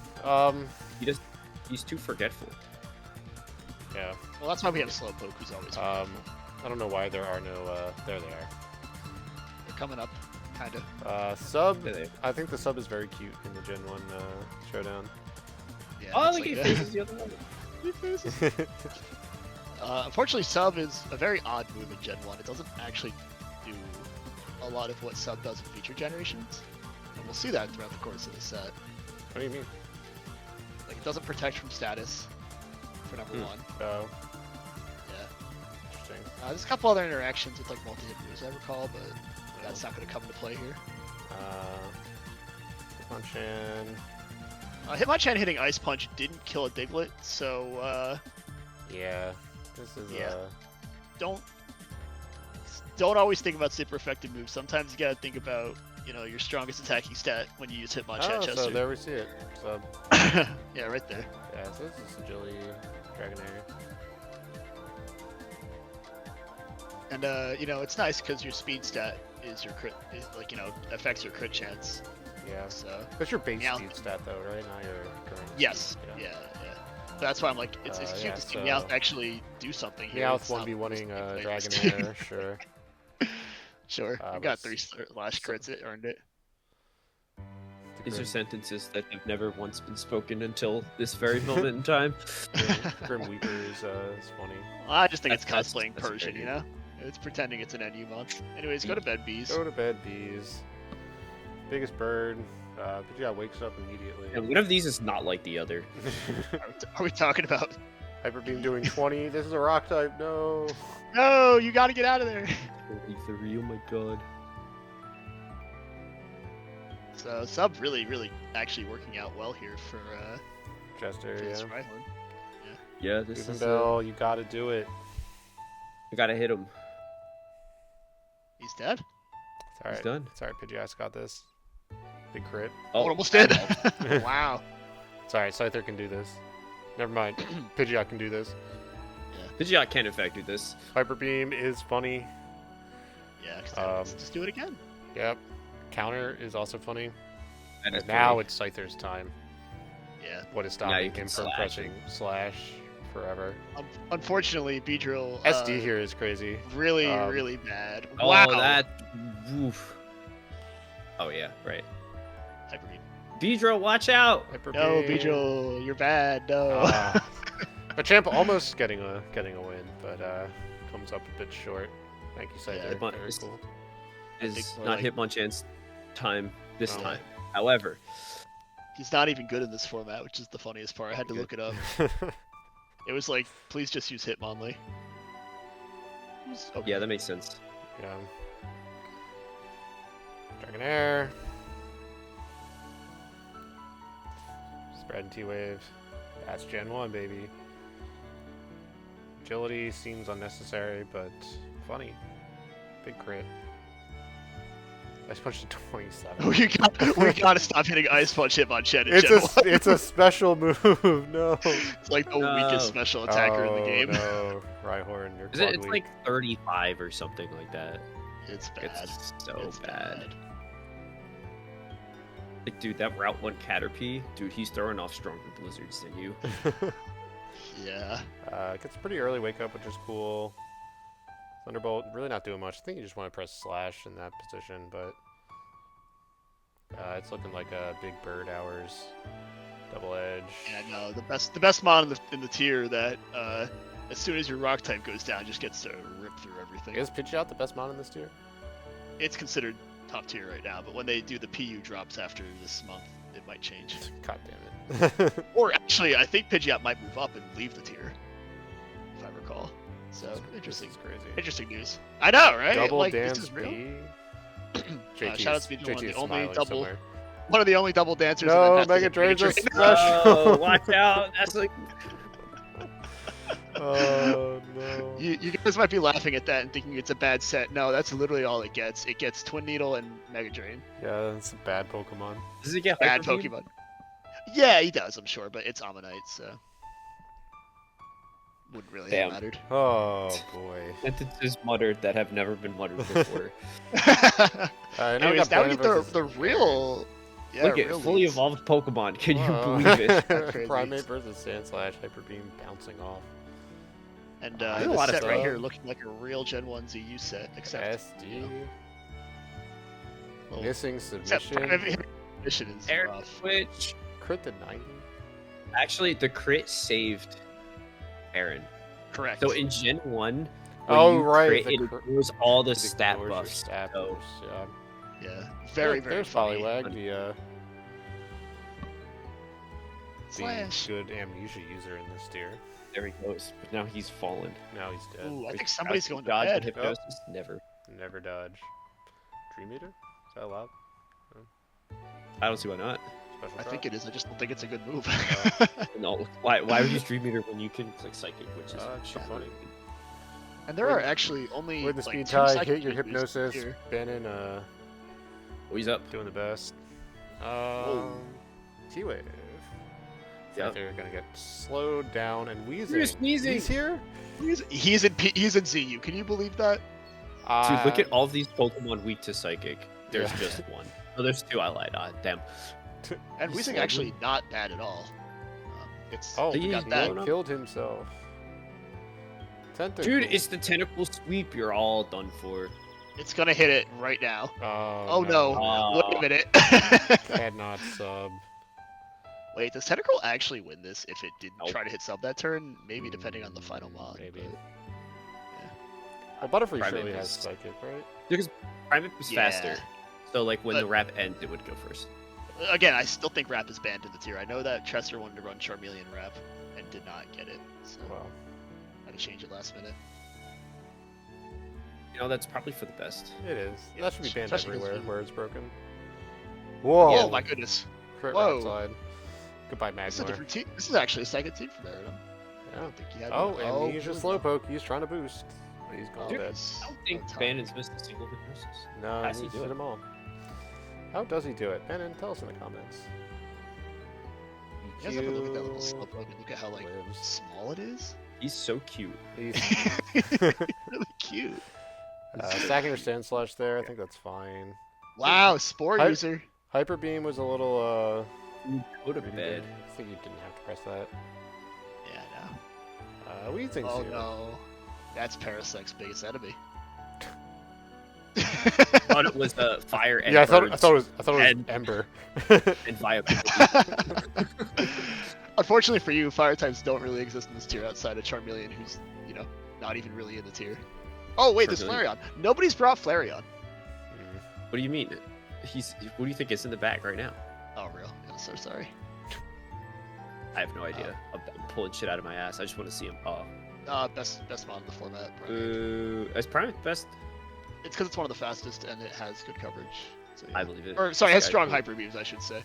He's too forgetful. yeah, Well, that's why we have Slowpoke, who's always I don't know why there are no, there they are. They're coming up, kind of. Sub, There they- I think the sub is very cute in the Gen 1 showdown. Yeah, Oh, it's look like at that. faces the other one. Unfortunately, Sub is a very odd move in Gen 1. It doesn't actually do a lot of what Sub does in future generations. And we'll see that throughout the course of the set. What do you mean? Like, it doesn't protect from status, for number one. Oh, Yeah. interesting. There's a couple other interactions with, like, multi-hit moves, I recall, but that's not going to come into play here. Hitmonchan. Hitmonchan hitting Ice Punch didn't kill a Diglett, so, Yeah, this is Yeah. don't always think about super effective moves. Sometimes you gotta think about, your strongest attacking stat when you use Hitmonchan Oh, Chester. so there we see it. So Yeah, right there. yeah, so this is Agility Dragonair. And it's nice because your speed stat is your crit, affects your crit chance. Yeah, So that's your base Meow. speed stat though, right? Not your current. yes, speed, yeah. So that's why I'm like, it's yeah, cute to see so- Meowth actually do something here. Meowth It's not 1v1ing just like- Dragonair, sure. Sure. I but got 3 slash crits. It earned it. These are Grim, sentences that have never once been spoken until this very moment in time. Grim Weaver is funny. I just think it's That's- cosplaying that's Persian, very you know? It's pretending it's an NU month. Anyways, go to bed, bees. Go to bed, bees. Biggest bird. Pidgeot wakes up immediately. And one of these is not like the other. Are we talking about? Hyper Beam doing 20. This is a rock type. No. No, you gotta get out of there. 43, oh my god. So sub really actually working out well here for Jester, this yeah. Rhyhorn. Yeah, this is. Bell, you gotta do it. I gotta hit him. He's dead. It's alright. He's done. It's alright, Pidgeot's got this. Big crit. Oh, it almost did. that Wow. It's alright, Scyther can do this. Never mind. Pidgeot can do this. Pidgeot can in fact do this. Hyper Beam is funny. Yeah, 'cause let's just do it again. Yep. Counter is also funny. And And now it's Scyther's time. Yeah. What is Now you stopping can him from slash pressing slash forever? Unfortunately, Beedrill SD here is crazy. really Um, really bad. Oh, Wow. that. Oof. Oh yeah, right. Hyper Beam. Beedrill, watch out! Hyper No, Beam. Beedrill, you're bad. No. Machamp almost getting a win, but comes up a bit short. Thank you, Scyther. Yeah, but Very it's- cool. Is think we're not like- Hitmonchan's time this Oh. time. However, He's not even good in this format, which is the funniest part. I had to look it up. It was like, please just use Hitmonlee. Okay. yeah, that makes sense. Yeah. Dragonair. Spread and T-Wave. That's Gen 1, baby. Agility seems unnecessary, but funny. Big crit. Ice Punch to 27. we gotta stop hitting Ice Punch Hitmonchan in It's Gen 1. it's a special move. No. It's like the No. weakest special attacker in the game. No, Rhyhorn, you're Is it, quad it's weak. like 35 or something like that. It's bad. It's so It's bad. Like, dude, that Route 1 Caterpie, dude, he's throwing off stronger blizzards than you. Yeah. Gets a pretty early wake up, which is cool. Thunderbolt, really not doing much. I think you just want to press slash in that position, but it's looking like a big bird hours double edge. Yeah, no, the best mod in the tier that as soon as your rock type goes down, just gets to rip through everything. Is Pidgeot the best mod in this tier? It's considered top tier right now, but when they do the PU drops after this month, it might change. God damn it. Or actually, I think Pidgeot might move up and leave the tier, if I recall. So interesting, This is crazy. interesting news. I know, right? Double like, dance this is real. B. JT shout out is- to Beedrill, JT the is only smiling double- somewhere. One of the only double dancers. No, in that Mega Drain. Drain's a special. Oh, watch out! That's like. Oh no. You guys might be laughing at that and thinking it's a bad set. No, that's literally all it gets. It gets Twin Needle and Mega Drain. Yeah, that's a bad Pokemon. Does he get Bad Hyper Beam? Pokemon. Yeah, he does, I'm sure, but it's Ammonite, so wouldn't really Damn. have mattered. Oh boy. Sentences muttered that have never been muttered before. Now we Anyways, got now we Banner get the versus- the real. Yeah, Look at real fully leads. evolved Pokemon. Can you Whoa. believe it? Crazy. Primate versus Sandslash, Hyper Beam bouncing off. And There's a the lot of set right stuff. here looking like a real Gen 1 ZU set, except SD. well, Missing except submission. mission is Air rough. Switch. Crit to 90. Actually, the crit saved Aaron. Correct. So in Gen 1, when Oh, you right, crit, the it cr- ignores all the It stat ignores your buffs. stat so- buffs, yeah. yeah, very Look, very there's funny. Poliwag, the Slash. good amnesia user in this tier. There he goes. But now he's fallen. Now he's dead. Ooh, I Wait, think somebody's crouching going to dodge and bed. hypnosis? Never. Never dodge. Dream Eater? Is that allowed? I don't see why not. Special I drop? think it is. I just don't think it's a good move. No. Why would you Dream Meter when you can click Psychic, which is It's so funny. And there are actually only With the like speed 2 tie, psychic hit your users hypnosis. here. Bannon, Oh, he's up. doing the best. T-Wave. Yep. They're gonna get slowed down and wheezing. You're sneezing. He's here? He's in ZU. Can you believe that? Dude, look at all these Pokemon weak to Psychic. There's Yeah. just one. Oh, there's 2. I lied. Damn. And He's Weezing slugging. actually not bad at all. It's Oh, we he got is that. blown up. killed himself. Tentacle. Dude, it's the Tentacle Sweep. You're all done for. It's gonna hit it right now. Oh no! Wait a minute. Cannot sub. Wait, does Tentacle actually win this if it didn't Nope. try to hit sub that turn? Maybe depending on the final mod. Maybe. but- Well, Butterfree Private surely has is- Psychic, right? Because Private is Yeah. faster. So like when But- the wrap ends, it would go first. Again, I still think Rap is banned in the tier. I know that Tresser wanted to run Charmeleon Rap and did not get it, so Well, I had to change it last minute. You know, that's probably for the best. it is. Yeah, That should be banned especially everywhere this where it's broken. Whoa! Oh my goodness! Crit Whoa. outside. Goodbye, This is a Magmar. different team. This is actually a second team for Meridum. I Yeah. don't think he had. Oh, one. and he's here just we go. Slowpoke. He's trying to boost. But he's going Oh, dead. it's- I don't think oh, time. Bandon's missed a single hit versus. No, How's he he's do hit it? them all. How does he do it? Bannon, tell us in the comments. You guys have to look at that little EQ Slowpoke and look at how like lives. small it is. He's so cute. He's Really cute. stacking your Sand Slash there. I think that's fine. Wow, Spore Hi- user. Hyper Beam was a little Go to pretty bed. good. I think you didn't have to press that. Yeah, no. What do you think? Oh Zero? no. That's Parasec's biggest enemy. Thought it was fire and Yeah, I thought it birds was and- Ember. and viability. Unfortunately for you, fire types don't really exist in this tier outside of Charmeleon, who's, you know, not even really in the tier. Oh wait, there's Charmeleon. Flareon. Nobody's brought Flareon. Mm. What do you mean? What do you think is in the bag right now? Oh real? I'm so sorry. I have no idea. I'm pulling shit out of my ass. I just want to see him. Oh, Best mod in the format. Probably. boo. Is Prime best? It's because it's one of the fastest and it has good coverage. So, yeah. I believe it. Or sorry, it has This strong guy's hyper beams, I should say.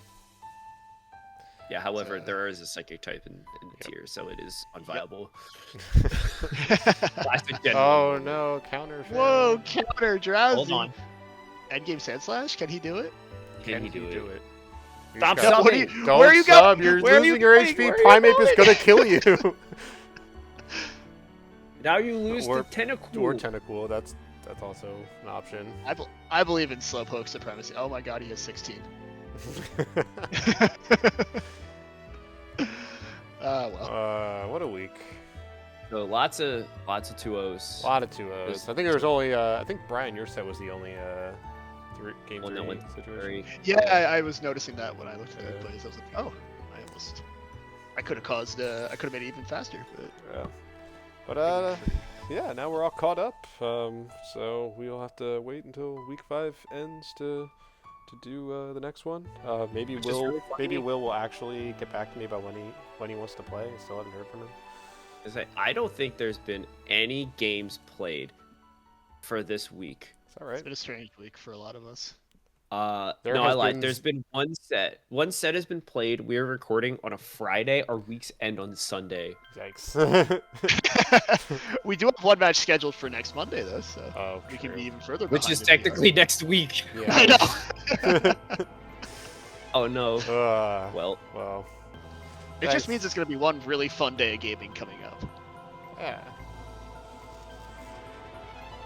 Yeah, however, Uh, there is a psychic type in the Yep. tier, so it is unviable. Classic Gen Oh 1. no, counter. Whoa, counter Drowsy. Hold on. Endgame Sand Slash? Can he do it? Can he do it? You Stop just gotta- What are you- subbing! Don't where are you sub, going? You're Where are you losing your going? HP. Where are you Primeape is going? gonna kill you. Now you lose Or- to Tentacool. Or Tentacool. That's also an option. I believe in Slowpoke supremacy. Oh my god, he has 16. Well. What a week. So lots of 2-0s. A lot of 2-0s. I think there was only. I think Brian, your set was the only game One that 3 went situation. very. Yeah, I was noticing that when I looked at the plays. I was like, oh, I could have made it even faster, but Yeah. But yeah, now we're all caught up. So we'll have to wait until week 5 ends to do the next one. Maybe Which is really Will will actually get back to me about when he wants to play. I still haven't heard from him. I don't think there's been any games played for this week. Is that it's right? been a strange week for a lot of us. There No, I has lied. been- There's been one set. One set has been played. We're recording on a Friday. Our weeks end on Sunday. Yikes. We do have one match scheduled for next Monday, though, so Oh, we can true. be even further. Which behind is if we are. technically next week. Yeah. I know. Oh no. Well, Well, It Thanks. just means it's going to be one really fun day of gaming coming up. yeah.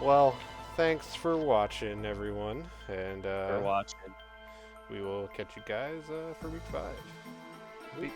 Well, thanks for watching, everyone, and we're watching. we will catch you guys for week 5. Peace.